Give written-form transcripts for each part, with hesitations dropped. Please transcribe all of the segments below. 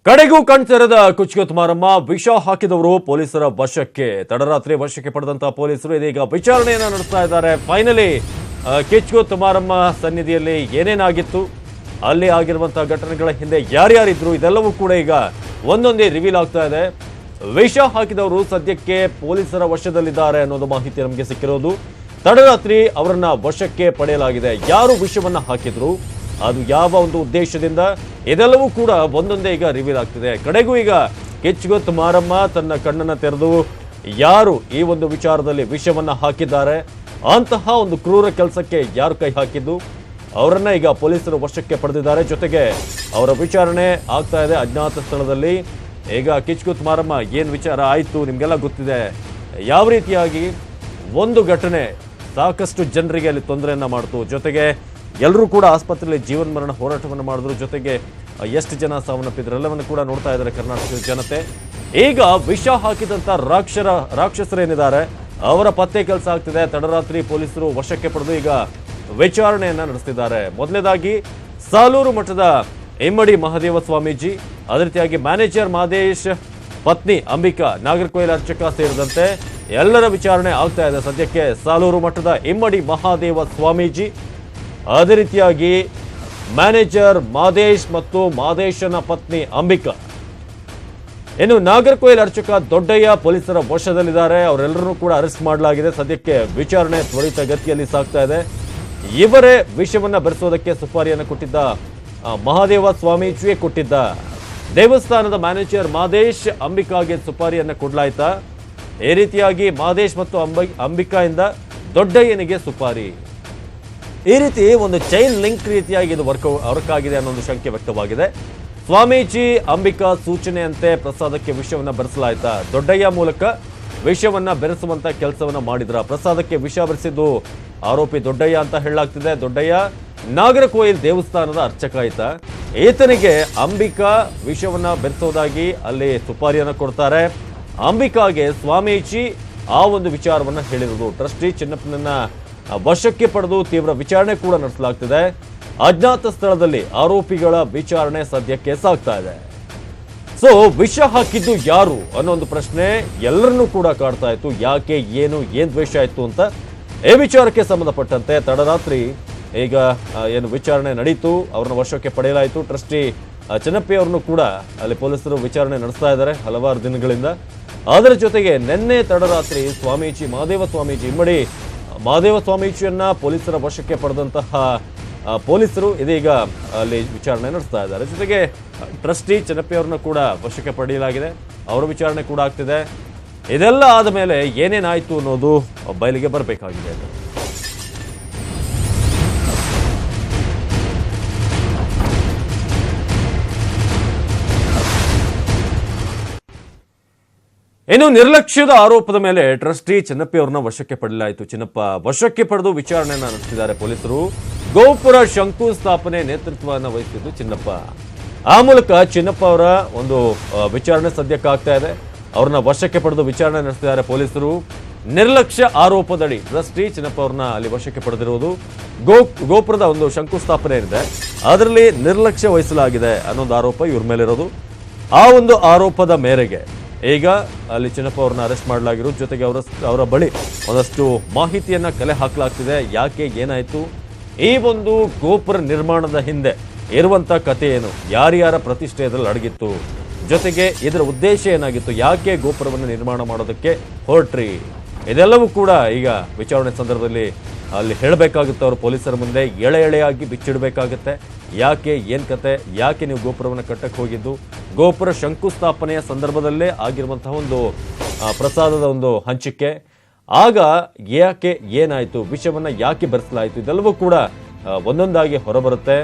ಕಡೆಗೂ ಕಣ್ತೆರೆದ ಕುಚ್ಚುಗತ್ ಮಾರಮ್ಮ ವಿಷ ಹಾಕಿದವರು ಪೊಲೀಸರ ವಶಕ್ಕೆ. ತಡರಾತ್ರಿ ವಶಕ್ಕೆ ಪಡೆದಂತಹ ಪೊಲೀಸರು ಇದೀಗ ವಿಚಾರಣೆಯನ್ನ ನಡೆಸ್ತಾ ಇದ್ದಾರೆ. ಫೈನಲಿ ಕಿಚ್ಚುಗತ್ ಮಾರಮ್ಮ ಸನ್ನಿಧಿಯಲ್ಲಿ ಏನೇನಾಗಿತ್ತು, ಅಲ್ಲಿ ಆಗಿರುವಂತಹ ಘಟನೆಗಳ ಹಿಂದೆ ಯಾರ್ಯಾರಿದ್ರು, ಇದೆಲ್ಲವೂ ಕೂಡ ಈಗ ಒಂದೊಂದೇ ರಿವೀಲ್ ಆಗ್ತಾ ಇದೆ. ವಿಷ ಹಾಕಿದವರು ಸದ್ಯಕ್ಕೆ ಪೊಲೀಸರ ವಶದಲ್ಲಿದ್ದಾರೆ ಅನ್ನೋದು ಮಾಹಿತಿ ನಮಗೆ ಸಿಕ್ಕಿರೋದು. ತಡರಾತ್ರಿ ಅವರನ್ನ ವಶಕ್ಕೆ ಪಡೆಯಲಾಗಿದೆ. ಯಾರು ವಿಷವನ್ನ ಹಾಕಿದ್ರು, ಅದು ಯಾವ ಒಂದು ಉದ್ದೇಶದಿಂದ, ಇದೆಲ್ಲವೂ ಕೂಡ ಒಂದೊಂದೇ ಈಗ ರಿವೀಲ್ ಆಗ್ತಿದೆ. ಕಡೆಗೂ ಈಗ ಕಿಚ್ಚುಗತ್ ಮಾರಮ್ಮ ತನ್ನ ಕಣ್ಣನ್ನ ತೆರೆದು ಯಾರು ಈ ಒಂದು ವಿಚಾರದಲ್ಲಿ ವಿಷವನ್ನ ಹಾಕಿದ್ದಾರೆ, ಅಂತಹ ಒಂದು ಕ್ರೂರ ಕೆಲಸಕ್ಕೆ ಯಾರು ಕೈ ಹಾಕಿದ್ದು, ಅವರನ್ನ ಈಗ ಪೊಲೀಸರು ವಶಕ್ಕೆ ಪಡೆದಿದ್ದಾರೆ. ಜೊತೆಗೆ ಅವರ ವಿಚಾರಣೆ ಆಗ್ತಾ ಇದೆ ಅಜ್ಞಾತ ಸ್ಥಳದಲ್ಲಿ. ಈಗ ಕಿಚ್ಚುಗತ್ ಮಾರಮ್ಮ ಏನ್ ವಿಚಾರ ಆಯ್ತು ನಿಮ್ಗೆಲ್ಲ ಗೊತ್ತಿದೆ. ಯಾವ ರೀತಿಯಾಗಿ ಒಂದು ಘಟನೆ ಸಾಕಷ್ಟು ಜನರಿಗೆ ಅಲ್ಲಿ ತೊಂದರೆಯನ್ನ ಮಾಡ್ತು. ಜೊತೆಗೆ ಎಲ್ಲರೂ ಕೂಡ ಆಸ್ಪತ್ರೆಯಲ್ಲಿ ಜೀವನ ಮರಣ ಹೋರಾಟವನ್ನು ಮಾಡಿದ್ರು. ಜೊತೆಗೆ ಎಷ್ಟು ಜನ ಸಾವನ್ನಪ್ಪಿದ್ರು ಎಲ್ಲವನ್ನು ಕೂಡ ನೋಡ್ತಾ ಇದ್ದಾರೆ ಕರ್ನಾಟಕದ ಜನತೆ. ಈಗ ವಿಷ ಹಾಕಿದಂತ ರಾಕ್ಷಸರೇನಿದ್ದಾರೆ ಅವರ ಪತ್ತೆ ಕೆಲಸ ಆಗ್ತಿದೆ. ತಡರಾತ್ರಿ ಪೊಲೀಸರು ವಶಕ್ಕೆ ಪಡೆದು ಈಗ ವಿಚಾರಣೆಯನ್ನ ನಡೆಸ್ತಿದ್ದಾರೆ. ಮೊದಲನೇದಾಗಿ ಸಾಲೂರು ಮಠದ ಇಮ್ಮಡಿ ಮಹಾದೇವ ಸ್ವಾಮೀಜಿ, ಅದೇ ರೀತಿಯಾಗಿ ಮ್ಯಾನೇಜರ್ ಮಾದೇಶ್ ಪತ್ನಿ ಅಂಬಿಕಾ, ನಾಗರಕೋಯಿಲ್ ಅರ್ಚಕ ಸೇರಿದಂತೆ ಎಲ್ಲರ ವಿಚಾರಣೆ ಆಗ್ತಾ ಇದೆ ಸದ್ಯಕ್ಕೆ. ಸಾಲೂರು ಮಠದ ಇಮ್ಮಡಿ ಮಹಾದೇವ ಸ್ವಾಮೀಜಿ, ಅದೇ ರೀತಿಯಾಗಿ ಮ್ಯಾನೇಜರ್ ಮಾದೇಶ್ ಮತ್ತು ಮಾದೇಶನ ಪತ್ನಿ ಅಂಬಿಕಾ, ಇನ್ನು ನಾಗರಕೋಯಿಲ್ ಅರ್ಚಕ ದೊಡ್ಡಯ್ಯ ಪೊಲೀಸರ ವಶದಲ್ಲಿದ್ದಾರೆ. ಅವರೆಲ್ಲರೂ ಕೂಡ ಅರೆಸ್ಟ್ ಮಾಡಲಾಗಿದೆ. ಸದ್ಯಕ್ಕೆ ವಿಚಾರಣೆ ತ್ವರಿತಗತಿಯಲ್ಲಿ ಸಾಗ್ತಾ ಇದೆ. ಇವರೇ ವಿಷವನ್ನ ಬೆರೆಸೋದಕ್ಕೆ ಸುಪಾರಿಯನ್ನು ಕೊಟ್ಟಿದ್ದ ಮಹಾದೇವ ಸ್ವಾಮೀಜಿಯೇ ಕೊಟ್ಟಿದ್ದ. ದೇವಸ್ಥಾನದ ಮ್ಯಾನೇಜರ್ ಮಾದೇಶ್ ಅಂಬಿಕಾಗೆ ಸುಪಾರಿಯನ್ನ ಕೊಡ್ಲಾಯ್ತಾ? ಈ ರೀತಿಯಾಗಿ ಮಾದೇಶ್ ಮತ್ತು ಅಂಬಿಕಾಯಿಂದ ದೊಡ್ಡಯ್ಯನಿಗೆ ಸುಪಾರಿ, ಈ ರೀತಿ ಒಂದು ಚೈನ್ ಲಿಂಕ್ ರೀತಿಯಾಗಿ ಇದು ವರ್ಕ್ ಆಗಿದೆ ಅನ್ನೋ ಒಂದು ಶಂಕೆ ವ್ಯಕ್ತವಾಗಿದೆ. ಸ್ವಾಮೀಜಿ ಅಂಬಿಕಾ ಸೂಚನೆಯಂತೆ ಪ್ರಸಾದಕ್ಕೆ ವಿಷವನ್ನ ಬೆರೆಸಲಾಯ್ತಾ? ದೊಡ್ಡಯ್ಯ ಮೂಲಕ ವಿಷವನ್ನ ಬೆರೆಸುವಂತ ಕೆಲಸವನ್ನ ಮಾಡಿದ್ರ? ಪ್ರಸಾದಕ್ಕೆ ವಿಷ ಬೆರೆಸಿದ್ದು ಆರೋಪಿ ದೊಡ್ಡಯ್ಯ ಅಂತ ಹೇಳಲಾಗ್ತಿದೆ. ದೊಡ್ಡಯ್ಯ ನಾಗರಕೋಯಿಲ್ ದೇವಸ್ಥಾನದ ಅರ್ಚಕ ಆಯ್ತಾ? ಈತನಿಗೆ ಅಂಬಿಕಾ ವಿಷವನ್ನ ಬೆರೆಸೋದಾಗಿ ಅಲ್ಲಿ ಸುಪಾರಿಯನ್ನ ಕೊಡ್ತಾರೆ. ಅಂಬಿಕಾಗೆ ಸ್ವಾಮೀಜಿ ಆ ಒಂದು ವಿಚಾರವನ್ನ ಹೇಳಿರುವುದು. ಟ್ರಸ್ಟಿ ಚಿನ್ನಪ್ಪನನ್ನ ವಶಕ್ಕೆ ಪಡೆದು ತೀವ್ರ ವಿಚಾರಣೆ ಕೂಡ ನಡೆಸಲಾಗ್ತಿದೆ. ಅಜ್ಞಾತ ಸ್ಥಳದಲ್ಲಿ ಆರೋಪಿಗಳ ವಿಚಾರಣೆ ಸದ್ಯಕ್ಕೆ ಸಾಗ್ತಾ ಇದೆ. ಸೊ ವಿಷ ಹಾಕಿದ್ದು ಯಾರು ಅನ್ನೋ ಒಂದು ಪ್ರಶ್ನೆ ಎಲ್ಲರನ್ನೂ ಕೂಡ ಕಾಡ್ತಾ ಇತ್ತು. ಯಾಕೆ, ಏನ್ ದ್ವೇಷ ಆಯ್ತು ಅಂತ ಈ ವಿಚಾರಕ್ಕೆ ಸಂಬಂಧಪಟ್ಟಂತೆ ತಡರಾತ್ರಿ ಈಗ ಏನು ವಿಚಾರಣೆ ನಡೀತು, ಅವ್ರನ್ನ ವಶಕ್ಕೆ ಪಡೆಯಲಾಯಿತು. ಟ್ರಸ್ಟಿ ಚಿನ್ನಪ್ಪಿ ಅವ್ರನ್ನು ಕೂಡ ಅಲ್ಲಿ ಪೊಲೀಸರು ವಿಚಾರಣೆ ನಡೆಸ್ತಾ ಇದ್ದಾರೆ ಹಲವಾರು ದಿನಗಳಿಂದ. ಅದರ ಜೊತೆಗೆ ನಿನ್ನೆ ತಡರಾತ್ರಿ ಸ್ವಾಮೀಜಿ ಮಹಾದೇವ ಸ್ವಾಮೀಜಿ ಇಮ್ಮಡಿ ಮಹಾದೇವ ಸ್ವಾಮೀಜಿಯನ್ನ ಪೊಲೀಸರ ವಶಕ್ಕೆ ಪಡೆದಂತಹ ಪೊಲೀಸರು ಇದೀಗ ಅಲ್ಲಿ ವಿಚಾರಣೆ ನಡೆಸ್ತಾ ಇದ್ದಾರೆ. ಜೊತೆಗೆ ಟ್ರಸ್ಟಿ ಚಿನ್ನಪ್ಪಿ ಅವ್ರನ್ನ ಕೂಡ ವಶಕ್ಕೆ ಪಡೆಯಲಾಗಿದೆ. ಅವರ ವಿಚಾರಣೆ ಕೂಡ ಆಗ್ತಿದೆ. ಇದೆಲ್ಲ ಆದ ಮೇಲೆ ಏನೇನಾಯ್ತು ಅನ್ನೋದು ಬಯಲಿಗೆ ಬರಬೇಕಾಗಿದೆ. ಇನ್ನು ನಿರ್ಲಕ್ಷ್ಯದ ಆರೋಪದ ಮೇಲೆ ಟ್ರಸ್ಟಿ ಚಿನ್ನಪ್ಪಿ ಅವ್ರನ್ನ ವಶಕ್ಕೆ ಪಡೆಯಲಾಯಿತು. ಚಿನ್ನಪ್ಪ ವಶಕ್ಕೆ ಪಡೆದು ವಿಚಾರಣೆಯನ್ನ ನಡೆಸಿದ್ದಾರೆ ಪೊಲೀಸರು. ಗೋಪುರ ಶಂಕುಸ್ಥಾಪನೆ ನೇತೃತ್ವವನ್ನು ವಹಿಸಿದ್ದು ಚಿನ್ನಪ್ಪ. ಆ ಮೂಲಕ ಚಿನ್ನಪ್ಪ ಅವರ ಒಂದು ವಿಚಾರಣೆ ಸದ್ಯಕ್ಕೆ ಆಗ್ತಾ ಇದೆ. ಅವ್ರನ್ನ ವಶಕ್ಕೆ ಪಡೆದು ವಿಚಾರಣೆ ನಡೆಸಿದ್ದಾರೆ ಪೊಲೀಸರು. ನಿರ್ಲಕ್ಷ್ಯ ಆರೋಪದಡಿ ಟ್ರಸ್ಟಿ ಚಿನ್ನಪ್ಪ ಅವ್ರನ್ನ ಅಲ್ಲಿ ವಶಕ್ಕೆ ಪಡೆದಿರುವುದು. ಗೋಪುರದ ಒಂದು ಶಂಕುಸ್ಥಾಪನೆ ಏನಿದೆ ಅದರಲ್ಲಿ ನಿರ್ಲಕ್ಷ್ಯ ವಹಿಸಲಾಗಿದೆ ಅನ್ನೊಂದು ಆರೋಪ ಇವ್ರ ಮೇಲಿರೋದು. ಆ ಒಂದು ಆರೋಪದ ಮೇರೆಗೆ ಈಗ ಅಲ್ಲಿ ಚಿನ್ನಪ್ಪ ಅವ್ರನ್ನ ಅರೆಸ್ಟ್ ಮಾಡಲಾಗಿರೋದು. ಜೊತೆಗೆ ಅವರ ಬಳಿ ಒಂದಷ್ಟು ಮಾಹಿತಿಯನ್ನ ಕಲೆ ಹಾಕಲಾಗ್ತಿದೆ. ಯಾಕೆ, ಏನಾಯ್ತು, ಈ ಒಂದು ಗೋಪುರ ನಿರ್ಮಾಣದ ಹಿಂದೆ ಇರುವಂತ ಕಥೆ ಏನು, ಯಾರ್ಯಾರ ಪ್ರತಿಷ್ಠೆಯಲ್ಲಿ ಅಡಗಿತ್ತು, ಜೊತೆಗೆ ಇದರ ಉದ್ದೇಶ ಏನಾಗಿತ್ತು, ಯಾಕೆ ಗೋಪುರವನ್ನು ನಿರ್ಮಾಣ ಮಾಡೋದಕ್ಕೆ ಹೊರಟ್ರಿ, ಇದೆಲ್ಲವೂ ಕೂಡ ಈಗ ವಿಚಾರಣೆ ಸಂದರ್ಭದಲ್ಲಿ ಅಲ್ಲಿ ಹೇಳಬೇಕಾಗುತ್ತೆ. ಅವರು ಪೊಲೀಸರ ಮುಂದೆ ಎಳೆಯಾಗಿ ಬಿಚ್ಚಿಡಬೇಕಾಗುತ್ತೆ. ಯಾಕೆ, ಏನ್ ಕತೆ, ಯಾಕೆ ನೀವು ಗೋಪುರವನ್ನು ಕಟ್ಟಕ್ಕೆ ಹೋಗಿದ್ದು, ಗೋಪುರ ಶಂಕುಸ್ಥಾಪನೆಯ ಸಂದರ್ಭದಲ್ಲೇ ಆಗಿರುವಂತಹ ಒಂದು ಪ್ರಸಾದದ ಒಂದು ಹಂಚಿಕೆ, ಆಗ ಯಾಕೆ, ಏನಾಯ್ತು, ವಿಷಯವನ್ನ ಯಾಕೆ ಬೆರೆಸಲಾಯಿತು, ಇದೆಲ್ಲವೂ ಕೂಡ ಒಂದೊಂದಾಗಿ ಹೊರಬರುತ್ತೆ.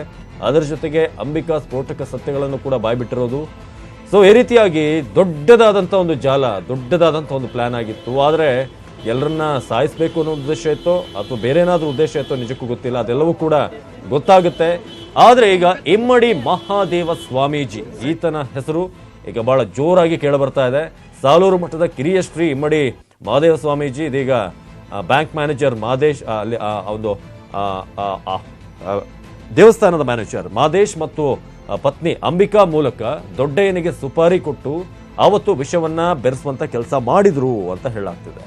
ಅದರ ಜೊತೆಗೆ ಅಂಬಿಕಾ ಸ್ಫೋಟಕ ಸತ್ಯಗಳನ್ನು ಕೂಡ ಬಾಯ್ಬಿಟ್ಟಿರೋದು. ಸೊ ಈ ರೀತಿಯಾಗಿ ದೊಡ್ಡದಾದಂಥ ಒಂದು ಜಾಲ, ದೊಡ್ಡದಾದಂಥ ಒಂದು ಪ್ಲಾನ್ ಆಗಿತ್ತು. ಆದರೆ ಎಲ್ಲರನ್ನ ಸಾಯಿಸಬೇಕು ಅನ್ನೋ ಉದ್ದೇಶ ಇತ್ತೋ ಅಥವಾ ಬೇರೆ ಏನಾದರೂ ಉದ್ದೇಶ ಇತ್ತೋ ನಿಜಕ್ಕೂ ಗೊತ್ತಿಲ್ಲ. ಅದೆಲ್ಲವೂ ಕೂಡ ಗೊತ್ತಾಗುತ್ತೆ. ಆದರೆ ಈಗ ಇಮ್ಮಡಿ ಮಹಾದೇವ ಸ್ವಾಮೀಜಿ, ಈತನ ಹೆಸರು ಈಗ ಬಹಳ ಜೋರಾಗಿ ಕೇಳಬರ್ತಾ ಇದೆ. ಸಾಲೂರು ಮಠದ ಕಿರಿಯ ಶ್ರೀ ಇಮ್ಮಡಿ ಮಹಾದೇವ ಸ್ವಾಮೀಜಿ ಇದೀಗ ಬ್ಯಾಂಕ್ ಮ್ಯಾನೇಜರ್ ಮಾದೇಶ್, ಅಲ್ಲಿ ಒಂದು ದೇವಸ್ಥಾನದ ಮ್ಯಾನೇಜರ್ ಮಾದೇಶ್ ಮತ್ತು ಪತ್ನಿ ಅಂಬಿಕಾ ಮೂಲಕ ದೊಡ್ಡಯ್ಯನಿಗೆ ಸುಪಾರಿ ಕೊಟ್ಟು ಆವತ್ತು ವಿಷವನ್ನ ಬೆರೆಸುವಂತ ಕೆಲಸ ಮಾಡಿದ್ರು ಅಂತ ಹೇಳಲಾಗ್ತಿದೆ.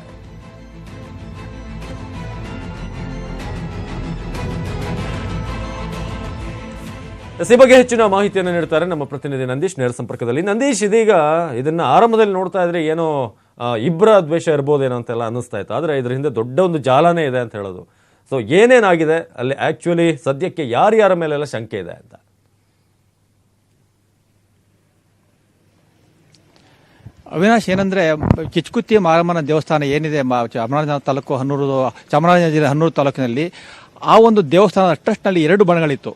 ಈ ಬಗ್ಗೆ ಹೆಚ್ಚಿನ ಮಾಹಿತಿಯನ್ನು ನೀಡ್ತಾರೆ ನಮ್ಮ ಪ್ರತಿನಿಧಿ ನಂದೀಶ್ ನೇರ ಸಂಪರ್ಕದಲ್ಲಿ. ನಂದೀಶ್, ಇದೀಗ ಇದನ್ನ ಆರಂಭದಲ್ಲಿ ನೋಡ್ತಾ ಇದ್ರೆ ಏನೋ ಇಬ್ಬರ ದ್ವೇಷ ಇರ್ಬೋದೇನೋ ಅಂತೆಲ್ಲ ಅನ್ನಿಸ್ತಾ ಇತ್ತು, ಆದ್ರೆ ಇದ್ರ ಹಿಂದೆ ದೊಡ್ಡ ಒಂದು ಜಾಲನೇ ಇದೆ ಅಂತ ಹೇಳೋದು. ಸೊ ಏನೇನಾಗಿದೆ ಅಲ್ಲಿ, ಆಕ್ಚುಲಿ ಸದ್ಯಕ್ಕೆ ಯಾರ್ಯಾರ ಮೇಲೆಲ್ಲ ಶಂಕೆ ಇದೆ ಅಂತ? ಅವಿನಾಶ್, ಏನಂದ್ರೆ ಕಿಚ್ಕುತ್ತಿ ಮಾರಮ್ಮನ ದೇವಸ್ಥಾನ ಏನಿದೆ ಚಾಮರಾಜನಗರ ತಾಲೂಕು ಚಾಮರಾಜನಗರ ಜಿಲ್ಲೆ ಹನ್ನೂರು ತಾಲೂಕಿನಲ್ಲಿ, ಆ ಒಂದು ದೇವಸ್ಥಾನದ ಟ್ರಸ್ಟ್ನಲ್ಲಿ 2 ಬಣಗಳಿತ್ತು.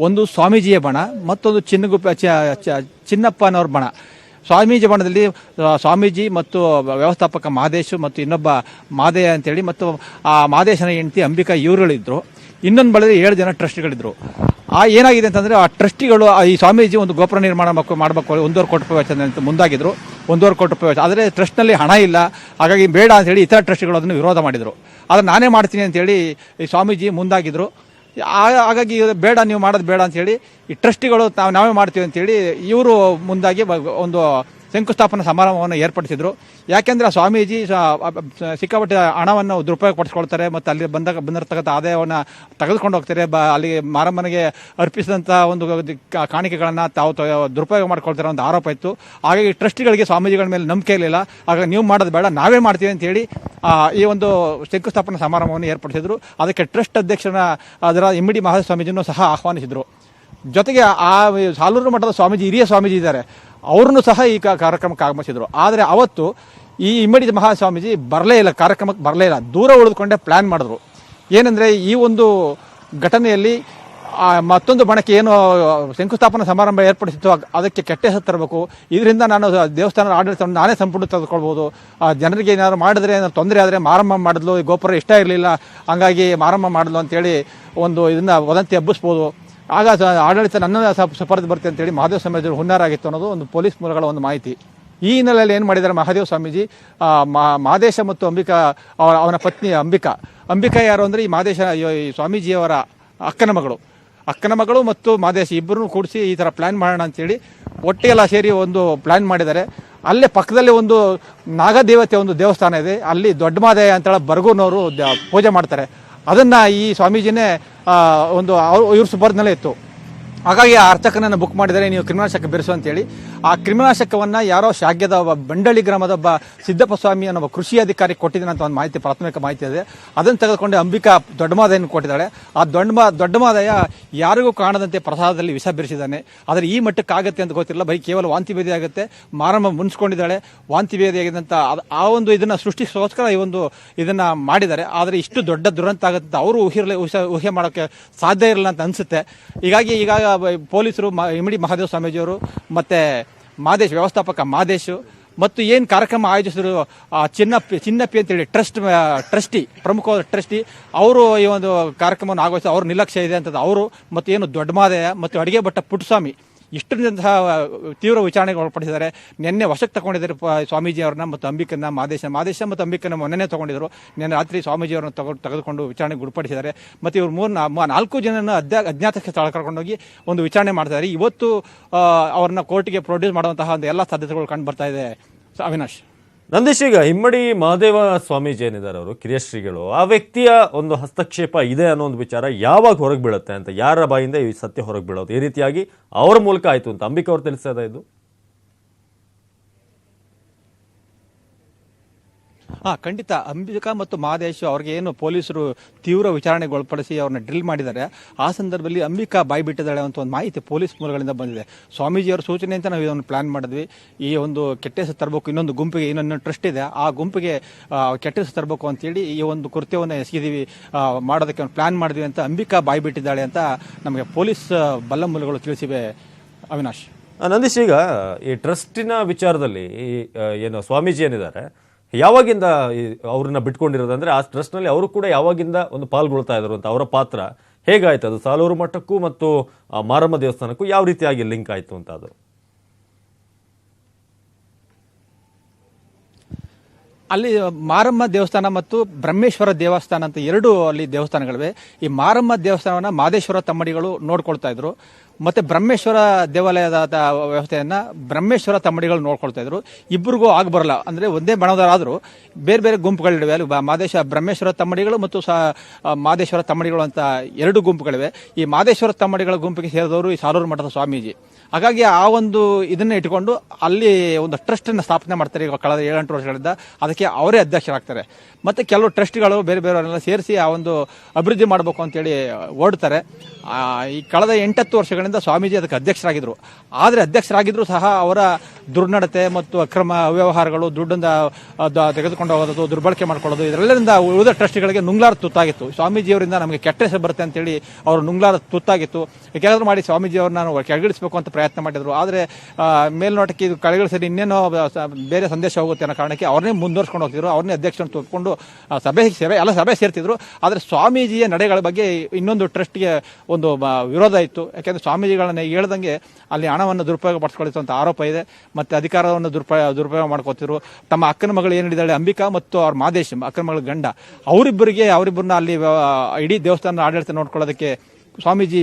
ಒಂದು ಸ್ವಾಮೀಜಿಯ ಬಣ, ಮತ್ತೊಂದು ಚಿನ್ನಪ್ಪನವ್ರ ಬಣ. ಸ್ವಾಮೀಜಿ ಬಣದಲ್ಲಿ ಸ್ವಾಮೀಜಿ ಮತ್ತು ವ್ಯವಸ್ಥಾಪಕ ಮಾದೇಶು ಮತ್ತು ಇನ್ನೊಬ್ಬ ಮಾದೇಯ ಅಂತೇಳಿ ಮತ್ತು ಆ ಮಾದೇಶನ ಹೆಂಡತಿ ಅಂಬಿಕಾ ಇವರುಗಳಿದ್ರು. ಇನ್ನೊಂದು ಬಣದಲ್ಲಿ 7 ಜನ ಟ್ರಸ್ಟಿಗಳಿದ್ರು. ಏನಾಗಿದೆ ಅಂತಂದ್ರೆ ಆ ಟ್ರಸ್ಟಿಗಳು ಈ ಸ್ವಾಮೀಜಿ ಒಂದು ಗೋಪುರ ನಿರ್ಮಾಣ ಮಾಡಬೇಕು 1.5 ಕೋಟಿ ರೂಪಾಯಿ ವೆಚ್ಚ ಅಂತ ಮುಂದಾಗಿದ್ರು. 1.5 ಕೋಟಿ ರೂಪಾಯಿ ವೆಚ್ಚ, ಆದರೆ ಟ್ರಸ್ಟ್ನಲ್ಲಿ ಹಣ ಇಲ್ಲ, ಹಾಗಾಗಿ ಬೇಡ ಅಂತೇಳಿ ಇತರ ಟ್ರಸ್ಟಿಗಳು ಅದನ್ನು ವಿರೋಧ ಮಾಡಿದರು. ಆದರೆ ನಾನೇ ಮಾಡ್ತೀನಿ ಅಂತೇಳಿ ಈ ಸ್ವಾಮೀಜಿ ಮುಂದಾಗಿದ್ರು. ಹಾಗಾಗಿ ಬೇಡ, ನೀವು ಮಾಡೋದು ಬೇಡ ಅಂತೇಳಿ ಈ ಟ್ರಸ್ಟಿಗಳು ನಾವೇ ಮಾಡ್ತೀವಿ ಅಂತೇಳಿ ಇವರು ಮುಂದಾಗಿ ಒಂದು ಶಂಕುಸ್ಥಾಪನಾ ಸಮಾರಂಭವನ್ನು ಏರ್ಪಡಿಸಿದ್ರು. ಯಾಕೆಂದರೆ ಆ ಸ್ವಾಮೀಜಿ ಸಿಕ್ಕಾಪಟ್ಟೆ ಹಣವನ್ನು ದುರುಪಯೋಗ ಪಡಿಸ್ಕೊಳ್ತಾರೆ ಮತ್ತು ಅಲ್ಲಿ ಬಂದಿರತಕ್ಕಂಥ ಆದಾಯವನ್ನು ತೆಗೆದುಕೊಂಡು ಹೋಗ್ತಾರೆ. ಅಲ್ಲಿ ಮಾರಮ್ಮನಿಗೆ ಅರ್ಪಿಸಿದಂಥ ಒಂದು ಕಾಣಿಕೆಗಳನ್ನು ತಾವು ದುರುಪಯೋಗ ಮಾಡ್ಕೊಳ್ತಾರೆ ಒಂದು ಆರೋಪ ಇತ್ತು. ಹಾಗಾಗಿ ಟ್ರಸ್ಟಿಗಳಿಗೆ ಸ್ವಾಮೀಜಿಗಳ ಮೇಲೆ ನಂಬಿಕೆ ಇರಲಿಲ್ಲ. ಹಾಗಾಗಿ ನೀವು ಮಾಡೋದು ಬೇಡ, ನಾವೇ ಮಾಡ್ತೀವಿ ಅಂತೇಳಿ ಈ ಒಂದು ಶಂಕುಸ್ಥಾಪನಾ ಸಮಾರಂಭವನ್ನು ಏರ್ಪಡಿಸಿದ್ರು. ಅದಕ್ಕೆ ಟ್ರಸ್ಟ್ ಅಧ್ಯಕ್ಷರ ಅದರ ಇಮ್ಮಡಿ ಮಹಾದೇವ ಸ್ವಾಮೀಜಿಯನ್ನು ಸಹ ಆಹ್ವಾನಿಸಿದರು. ಜೊತೆಗೆ ಆ ಸಾಲೂರು ಮಠದ ಸ್ವಾಮೀಜಿ, ಹಿರಿಯ ಸ್ವಾಮೀಜಿ ಇದ್ದಾರೆ, ಅವ್ರನ್ನೂ ಸಹ ಈ ಕಾರ್ಯಕ್ರಮಕ್ಕೆ ಆಗಮಿಸಿದ್ರು. ಆದರೆ ಅವತ್ತು ಈ ಇಮ್ಮಡಿ ಮಹಾಸ್ವಾಮೀಜಿ ಕಾರ್ಯಕ್ರಮಕ್ಕೆ ಬರಲೇ ಇಲ್ಲ, ದೂರ ಉಳಿದುಕೊಂಡೇ ಪ್ಲ್ಯಾನ್ ಮಾಡಿದ್ರು. ಏನಂದರೆ ಈ ಒಂದು ಘಟನೆಯಲ್ಲಿ ಮತ್ತೊಂದು ಬಣಕ್ಕೆ ಏನು ಶಂಕುಸ್ಥಾಪನಾ ಸಮಾರಂಭ ಏರ್ಪಡಿಸಿತ್ತು ಅದಕ್ಕೆ ಕೆಟ್ಟ ಹೆಸರು ತರಬೇಕು, ಇದರಿಂದ ನಾನು ದೇವಸ್ಥಾನದ ಆಡಳಿತವನ್ನು ನಾನೇ ಸಂಪೂರ್ಣ ತೆಗೆದುಕೊಳ್ಬೋದು, ಜನರಿಗೆ ಏನಾದ್ರು ಮಾಡಿದ್ರೆ ಏನಾದ್ರು ತೊಂದರೆ ಆದರೆ ಮಾರಮ್ಮ ಮಾಡಿದ್ಲು, ಈ ಗೋಪುರ ಇಷ್ಟ ಇರಲಿಲ್ಲ ಹಂಗಾಗಿ ಮಾರಮ್ಮ ಮಾಡಿದ್ಲು ಅಂತೇಳಿ ಒಂದು ಇದನ್ನು ವದಂತಿ ಹಬ್ಬಿಸ್ಬೋದು, ಆಗ ಆಡಳಿತ ನನ್ನ ಸುಪರ್ದು ಬರ್ತೀವಿ ಅಂತೇಳಿ ಮಹಾದೇವ ಸ್ವಾಮೀಜಿ ಹುನ್ನಾರಾಗಿತ್ತು ಅನ್ನೋದು ಒಂದು ಪೊಲೀಸ್ ಮೂಲಗಳ ಒಂದು ಮಾಹಿತಿ. ಈ ಹಿನ್ನೆಲೆಯಲ್ಲಿ ಏನು ಮಾಡಿದ್ದಾರೆ ಮಹಾದೇವ ಸ್ವಾಮೀಜಿ, ಮಾದೇಶ ಮತ್ತು ಅಂಬಿಕಾ ಅವನ ಪತ್ನಿ ಅಂಬಿಕಾ ಯಾರು ಅಂದರೆ ಈ ಮಾದೇಶ ಈ ಸ್ವಾಮೀಜಿಯವರ ಅಕ್ಕನ ಮಗಳು ಮತ್ತು ಮಾದೇಶ ಇಬ್ಬರನ್ನು ಕೂಡಿಸಿ ಈ ಥರ ಪ್ಲ್ಯಾನ್ ಮಾಡೋಣ ಅಂತೇಳಿ ಒಟ್ಟಿಗೆಲ್ಲ ಸೇರಿ ಒಂದು ಪ್ಲ್ಯಾನ್ ಮಾಡಿದ್ದಾರೆ. ಅಲ್ಲೇ ಪಕ್ಕದಲ್ಲಿ ಒಂದು ನಾಗದೇವತೆ ಒಂದು ದೇವಸ್ಥಾನ ಇದೆ, ಅಲ್ಲಿ ದೊಡ್ಡ ಮಾದೇಯ ಅಂತೇಳಿ ಬರ್ಗೂನವರು ಪೂಜೆ ಮಾಡ್ತಾರೆ. ಅದನ್ನು ಈ ಸ್ವಾಮೀಜಿನೇ ಒಂದು ಇವ್ರ ಸುಪರ್ದಲ್ಲೇ ಇತ್ತು. ಹಾಗಾಗಿ ಆ ಅರ್ಚಕನನ್ನು ಬುಕ್ ಮಾಡಿದರೆ ನೀವು ಕ್ರಿಮಿನಾಶಕ ಬೆರೆಸು ಅಂತೇಳಿ ಆ ಕ್ರಿಮಿನಾಶಕವನ್ನು ಯಾರೋ ಶಾಗ್ಯದ ಒಬ್ಬ ಬಂಡಳಿ ಗ್ರಾಮದ ಒಬ್ಬ ಸಿದ್ದಪ್ಪ ಸ್ವಾಮಿ ಅನ್ನೋ ಒಬ್ಬ ಕೃಷಿ ಅಧಿಕಾರಿ ಕೊಟ್ಟಿದ್ದಾನೆ ಅಂತ ಒಂದು ಮಾಹಿತಿ, ಪ್ರಾಥಮಿಕ ಮಾಹಿತಿ ಇದೆ. ಅದನ್ನು ತೆಗೆದುಕೊಂಡು ಅಂಬಿಕಾ ದೊಡ್ಡಮಾದಯನ್ನು ಕೊಟ್ಟಿದ್ದಾಳೆ. ಆ ದೊಡ್ಡಮಾದಯ್ಯ ಯಾರಿಗೂ ಕಾಣದಂತೆ ಪ್ರಸಾದದಲ್ಲಿ ವಿಷ ಬೆರೆಸಿದ್ದಾನೆ. ಆದರೆ ಈ ಮಟ್ಟಕ್ಕೆ ಆಗುತ್ತೆ ಅಂತ ಗೊತ್ತಿಲ್ಲ, ಬರೀ ಕೇವಲ ವಾಂತಿ ಭೇದಿ ಆಗುತ್ತೆ. ಮಾರಮ್ಮ ಮುನ್ಸ್ಕೊಂಡಿದ್ದಾಳೆ, ವಾಂತಿ ಭೇದಿ ಆಗಿದ್ದಂಥ ಆ ಒಂದು ಇದನ್ನು ಸೃಷ್ಟಿಸೋಸ್ಕರ ಈ ಒಂದು ಇದನ್ನು ಮಾಡಿದ್ದಾರೆ. ಆದರೆ ಇಷ್ಟು ದೊಡ್ಡ ದುರಂತ ಆಗುತ್ತೆ ಅವರು ಊಹೆ ಮಾಡೋಕ್ಕೆ ಸಾಧ್ಯ ಇರಲಿಲ್ಲ ಅಂತ ಅನಿಸುತ್ತೆ. ಈಗ ಪೊಲೀಸರು ಇಮ್ಮಡಿ ಮಹಾದೇವ ಸ್ವಾಮೀಜಿಯವರು ಮತ್ತು ವ್ಯವಸ್ಥಾಪಕ ಮಾದೇಶು ಮತ್ತು ಏನು ಕಾರ್ಯಕ್ರಮ ಆಯೋಜಿಸಿದ್ರು ಚಿನ್ನಪ್ಪಿ ಅಂತೇಳಿ ಟ್ರಸ್ಟಿ ಪ್ರಮುಖವಾದ ಟ್ರಸ್ಟಿ ಅವರು ಈ ಒಂದು ಕಾರ್ಯಕ್ರಮವನ್ನು ಆಗೋಯಿಸಿ ಅವ್ರ ನಿರ್ಲಕ್ಷ್ಯ ಇದೆ ಅಂತ ಅವರು ಮತ್ತು ಏನು ದೊಡ್ಡ ಮಾದೇಯ ಮತ್ತು ಅಡಿಗೆ ಭಟ್ಟ ಪುಟ್ಟಸ್ವಾಮಿ ಇಷ್ಟರಿಂದಂತಹ ತೀವ್ರ ವಿಚಾರಣೆಗೆ ಒಳಪಡಿಸಿದ್ದಾರೆ. ನಿನ್ನೆ ವಶಕ್ಕೆ ತಗೊಂಡಿದ್ದಾರೆ ಸ್ವಾಮೀಜಿ ಅವ್ರನ್ನ ಮತ್ತು ಅಂಬಿಕನ್ನ ಮಾದೇಶ ಮತ್ತು ಅಂಬಿಕನ್ನ ಮೊನ್ನೆ ತಗೊಂಡಿದ್ರು. ನಿನ್ನೆ ರಾತ್ರಿ ಸ್ವಾಮೀಜಿಯವ್ರನ್ನ ತೆಗೆದುಕೊಂಡು ವಿಚಾರಣೆಗೆ ಗುರುಪಡಿಸಿದ್ದಾರೆ. ಮತ್ತು ಇವರು 4 ಜನನ ಅಜ್ಞಾತಕ್ಕೆ ಸ್ಥಳ ಕರ್ಕೊಂಡೋಗಿ ಒಂದು ವಿಚಾರಣೆ ಮಾಡ್ತಾರೆ. ಇವತ್ತು ಅವ್ರನ್ನ ಕೋರ್ಟಿಗೆ ಪ್ರೊಡ್ಯೂಸ್ ಮಾಡುವಂತಹ ಒಂದು ಎಲ್ಲ ಸಾಧ್ಯತೆಗಳು ಕಂಡು ಬರ್ತಾ ಇದೆ. ಅವಿನಾಶ್, ನಂದೀಶ್, ಈಗ ಇಮ್ಮಡಿ ಮಹಾದೇವ ಸ್ವಾಮೀಜಿ ಏನಿದ್ದಾರೆ ಅವರು ಕಿರಿಯ ಶ್ರೀಗಳು, ಆ ವ್ಯಕ್ತಿಯ ಒಂದು ಹಸ್ತಕ್ಷೇಪ ಇದೆ ಅನ್ನೋ ಒಂದು ವಿಚಾರ ಯಾವಾಗ ಹೊರಗೆ ಬೀಳುತ್ತೆ ಅಂತ, ಯಾರ ಬಾಯಿಂದ ಈ ಸತ್ಯ ಹೊರಗೆ ಬೀಳೋದು ಈ ರೀತಿಯಾಗಿ ಅವರ ಮೂಲಕ ಆಯ್ತು ಅಂತ ಅಂಬಿಕಾ ಅವ್ರು ತಿಳಿಸ್ತಾ ಇದು? ಖಂಡಿತ. ಅಂಬಿಕಾ ಮತ್ತು ಮಹದೇಶ್ ಅವ್ರಿಗೆ ಏನು ಪೊಲೀಸರು ತೀವ್ರ ವಿಚಾರಣೆಗೆ ಒಳಪಡಿಸಿ ಅವ್ರನ್ನ ಡ್ರಿಲ್ ಮಾಡಿದ್ದಾರೆ. ಆ ಸಂದರ್ಭದಲ್ಲಿ ಅಂಬಿಕಾ ಬಾಯಿ ಬಿಟ್ಟಿದ್ದಾಳೆ ಅಂತ ಒಂದು ಮಾಹಿತಿ ಪೊಲೀಸ್ ಮೂಲಗಳಿಂದ ಬಂದಿದೆ. ಸ್ವಾಮೀಜಿಯವರ ಸೂಚನೆ ಅಂತ ನಾವು ಇದನ್ನು ಪ್ಲಾನ್ ಮಾಡಿದ್ವಿ. ಈ ಒಂದು ಕೆಟ್ಟ ಹೆಸರು ತರಬೇಕು, ಇನ್ನೊಂದು ಟ್ರಸ್ಟ್ ಇದೆ, ಆ ಗುಂಪಿಗೆ ಕೆಟ್ಟ ಹೆಸರು ತರಬೇಕು ಅಂತೇಳಿ ಈ ಒಂದು ಕೃತ್ಯವನ್ನು ಎಸಗಿದೀವಿ, ಮಾಡೋದಕ್ಕೆ ಒಂದು ಪ್ಲಾನ್ ಮಾಡಿದ್ವಿ ಅಂತ ಅಂಬಿಕಾ ಬಾಯಿ ಬಿಟ್ಟಿದ್ದಾಳೆ ಅಂತ ನಮಗೆ ಪೊಲೀಸ್ ಬಲ್ಲ ಮೂಲಗಳು ತಿಳಿಸಿವೆ. ಅವಿನಾಶ್, ನಂದೀಶ್, ಈಗ ಈ ಟ್ರಸ್ಟಿನ ವಿಚಾರದಲ್ಲಿ ಏನು ಸ್ವಾಮೀಜಿ ಏನಿದ್ದಾರೆ ಯಾವಾಗಿಂದ ಅವ್ರನ್ನ ಬಿಟ್ಕೊಂಡಿರೋದಂದ್ರೆ ಆ ಟ್ರಸ್ಟ್ನಲ್ಲಿ ಅವರು ಕೂಡ ಯಾವಾಗಿಂದ ಒಂದು ಪಾಲ್ಗೊಳ್ತಾ ಇದ್ರು ಅಂತ, ಅವರ ಪಾತ್ರ ಹೇಗಾಯ್ತು ಅದು ಸಾಲೂರು ಮಠಕ್ಕೂ ಮತ್ತು ಮಾರಮ್ಮ ದೇವಸ್ಥಾನಕ್ಕೂ ಯಾವ ರೀತಿಯಾಗಿ ಲಿಂಕ್ ಆಯ್ತು ಅಂತ? ಅದು ಅಲ್ಲಿ ಮಾರಮ್ಮ ದೇವಸ್ಥಾನ ಮತ್ತು ಬ್ರಹ್ಮೇಶ್ವರ ದೇವಸ್ಥಾನ ಅಂತ 2 ಅಲ್ಲಿ ದೇವಸ್ಥಾನಗಳಿವೆ. ಈ ಮಾರಮ್ಮ ದೇವಸ್ಥಾನವನ್ನು ಮಾದೇಶ್ವರ ತಮ್ಮಡಿಗಳು ನೋಡ್ಕೊಳ್ತಾ ಇದ್ರು. ಮತ್ತು ಬ್ರಹ್ಮೇಶ್ವರ ದೇವಾಲಯದ ವ್ಯವಸ್ಥೆಯನ್ನು ಬ್ರಹ್ಮೇಶ್ವರ ತಮ್ಮಡಿಗಳು ನೋಡ್ಕೊಳ್ತಾ ಇದ್ರು. ಇಬ್ಬರಿಗೂ ಆಗ ಬರಲ್ಲ, ಅಂದರೆ ಒಂದೇ ಬಣದವರಾದರೂ ಬೇರೆ ಬೇರೆ ಗುಂಪುಗಳಿವೆ. ಅಲ್ಲಿ ಬ್ರಹ್ಮೇಶ್ವರ ತಮ್ಮಡಿಗಳು ಮತ್ತು ಮಾದೇಶ್ವರ ತಮ್ಮಡಿಗಳು ಅಂತ ಎರಡು ಗುಂಪುಗಳಿವೆ. ಈ ಮಾದೇಶ್ವರ ತಮ್ಮಡಿಗಳ ಗುಂಪಿಗೆ ಸೇರಿದವರು ಈ ಸಾಲೂರು ಮಠದ ಸ್ವಾಮೀಜಿ. ಹಾಗಾಗಿ ಆ ಒಂದು ಇದನ್ನ ಇಟ್ಕೊಂಡು ಅಲ್ಲಿ ಒಂದು ಟ್ರಸ್ಟನ್ನು ಸ್ಥಾಪನೆ ಮಾಡ್ತಾರೆ. ಈಗ ಕಳೆದ 7-8 ವರ್ಷಗಳಿಂದ ಅದಕ್ಕೆ ಅವರೇ ಅಧ್ಯಕ್ಷರಾಗ್ತಾರೆ. ಮತ್ತು ಕೆಲವು ಟ್ರಸ್ಟ್ಗಳು ಬೇರೆ ಬೇರೆಯವರೆಲ್ಲ ಸೇರಿಸಿ ಆ ಒಂದು ಅಭಿವೃದ್ಧಿ ಮಾಡಬೇಕು ಅಂತೇಳಿ ಓಡ್ತಾರೆ. ಈ ಕಳೆದ 8-10 ವರ್ಷಗಳಿಂದ ಸ್ವಾಮೀಜಿ ಅದಕ್ಕೆ ಅಧ್ಯಕ್ಷರಾಗಿದ್ದರು. ಆದರೆ ಅಧ್ಯಕ್ಷರಾಗಿದ್ದರೂ ಸಹ ಅವರ ದುರ್ನಡತೆ ಮತ್ತು ಅಕ್ರಮ ಅವ್ಯವಹಾರಗಳು, ದುಡ್ಡನ್ನು ತೆಗೆದುಕೊಂಡು ಹೋಗೋದು, ದುರ್ಬಳಕೆ ಮಾಡ್ಕೊಳ್ಳೋದು, ಇದರೆಲ್ಲರಿಂದ ಉಳಿದ ಟ್ರಸ್ಟ್ಗಳಿಗೆ ನುಂಗ್ಲಾರ ತುತ್ತಾಗಿತ್ತು. ಸ್ವಾಮೀಜಿಯವರಿಂದ ನಮಗೆ ಕೆಟ್ಟ ಹೆಸರು ಬರುತ್ತೆ ಅಂತೇಳಿ ಅವರು ನುಂಗ್ಲಾರ ತುತ್ತಾಗಿತ್ತು. ಏನಾದರೂ ಮಾಡಿ ಸ್ವಾಮೀಜಿಯವ್ರನ್ನ ಕೆಳಗಿಳಿಸಬೇಕು ಅಂತ ಪ್ರಯತ್ನ ಮಾಡಿದರು. ಆದರೆ ಮೇಲ್ನೋಟಕ್ಕೆ ಇದು ಕೆಳಗಿಳಿಸಿ ಇನ್ನೇನೋ ಬೇರೆ ಸಂದೇಶ ಹೋಗುತ್ತೆ ಅನ್ನೋ ಕಾರಣಕ್ಕೆ ಅವ್ರನ್ನೇ ಮುಂದುವರ್ಸ್ಕೊಂಡು ಹೋಗ್ತಿದ್ರು. ಅವ್ರನ್ನೇ ಅಧ್ಯಕ್ಷರನ್ನು ತಗೊಂಡು ಸಭೆ ಸೇರ್ತಿದ್ರು. ಆದರೆ ಸ್ವಾಮೀಜಿಯ ನಡೆಗಳ ಬಗ್ಗೆ ಇನ್ನೊಂದು ಟ್ರಸ್ಟ್ಗೆ ಒಂದು ವಿರೋಧ ಇತ್ತು. ಯಾಕೆಂದರೆ ಸ್ವಾಮೀಜಿಗಳನ್ನ ಹೇಳ್ದಂಗೆ ಅಲ್ಲಿ ಹಣವನ್ನು ದುರುಪಯೋಗ ಪಡಿಸ್ಕೊಳ್ಳಿತ್ತು ಅಂತ ಆರೋಪ ಇದೆ. ಮತ್ತು ಅಧಿಕಾರವನ್ನು ದುರುಪಯೋಗ ಮಾಡ್ಕೋತಿದ್ರು. ತಮ್ಮ ಅಕ್ಕನ ಮಗಳು ಏನಿದ್ದಾಳೆ ಅಂಬಿಕಾ ಮತ್ತು ಅವ್ರ ಮಾದೇಶ್, ಅಕ್ಕನ ಮಗಳ ಗಂಡ, ಅವರಿಬ್ಬರನ್ನ ಅಲ್ಲಿ ಇಡೀ ದೇವಸ್ಥಾನ ಆಡಳಿತ ನೋಡ್ಕೊಳ್ಳೋದಕ್ಕೆ ಸ್ವಾಮೀಜಿ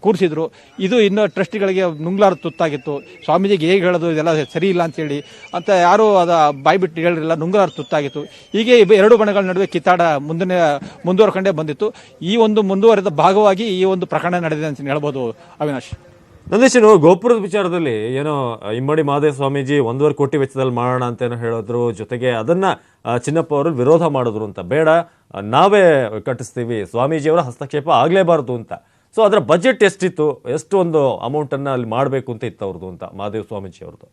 ಕೂರಿಸಿದ್ರು. ಇದು ಇನ್ನೂ ಟ್ರಸ್ಟಿಗಳಿಗೆ ನುಂಗ್ಲಾರ ತುತ್ತಾಗಿತ್ತು. ಸ್ವಾಮೀಜಿಗೆ ಹೇಗೆ ಹೇಳೋದು, ಇದೆಲ್ಲ ಸರಿ ಇಲ್ಲ ಅಂತೇಳಿ ಅಂತ ಯಾರೂ ಬಾಯ್ಬಿಟ್ಟು ಹೇಳಿರಲಿಲ್ಲ, ನುಂಗ್ಲಾರ ತುತ್ತಾಗಿತ್ತು. ಹೀಗೆ ಎರಡು ಬಣಗಳ ನಡುವೆ ಕಿತ್ತಾಡ ಮುಂದುವರ್ಕೊಂಡೇ ಬಂದಿತ್ತು. ಈ ಒಂದು ಮುಂದುವರೆದ ಭಾಗವಾಗಿ ಈ ಒಂದು ಪ್ರಕರಣ ನಡೆದಿದೆ ಅಂತ ಹೇಳ್ಬೋದು. ಅವಿನಾಶ್, ನಂದೀಶನು ಗೋಪುರದ ವಿಚಾರದಲ್ಲಿ ಏನೋ ಇಮ್ಮಡಿ ಮಹದೇವ ಸ್ವಾಮೀಜಿ 1.5 ಕೋಟಿ ವೆಚ್ಚದಲ್ಲಿ ಮಾಡೋಣ ಅಂತ ಏನೋ ಹೇಳಿದ್ರು. ಜೊತೆಗೆ ಅದನ್ನ ಚಿನ್ನಪ್ಪ ಅವರು ವಿರೋಧ ಮಾಡಿದ್ರು ಅಂತ, ಬೇಡ ನಾವೇ ಕಟ್ಟಿಸ್ತೀವಿ, ಸ್ವಾಮೀಜಿಯವರ ಹಸ್ತಕ್ಷೇಪ ಆಗಲೇಬಾರದು ಅಂತ. ಸೊ ಅದರ ಬಜೆಟ್ ಎಷ್ಟಿತ್ತು, ಎಷ್ಟು ಒಂದು ಅಮೌಂಟನ್ನು ಅಲ್ಲಿ ಮಾಡಬೇಕು ಅಂತ ಇತ್ತು ಅವ್ರದ್ದು ಅಂತ, ಮಹದೇವ ಸ್ವಾಮೀಜಿ ಅವ್ರದ್ದು?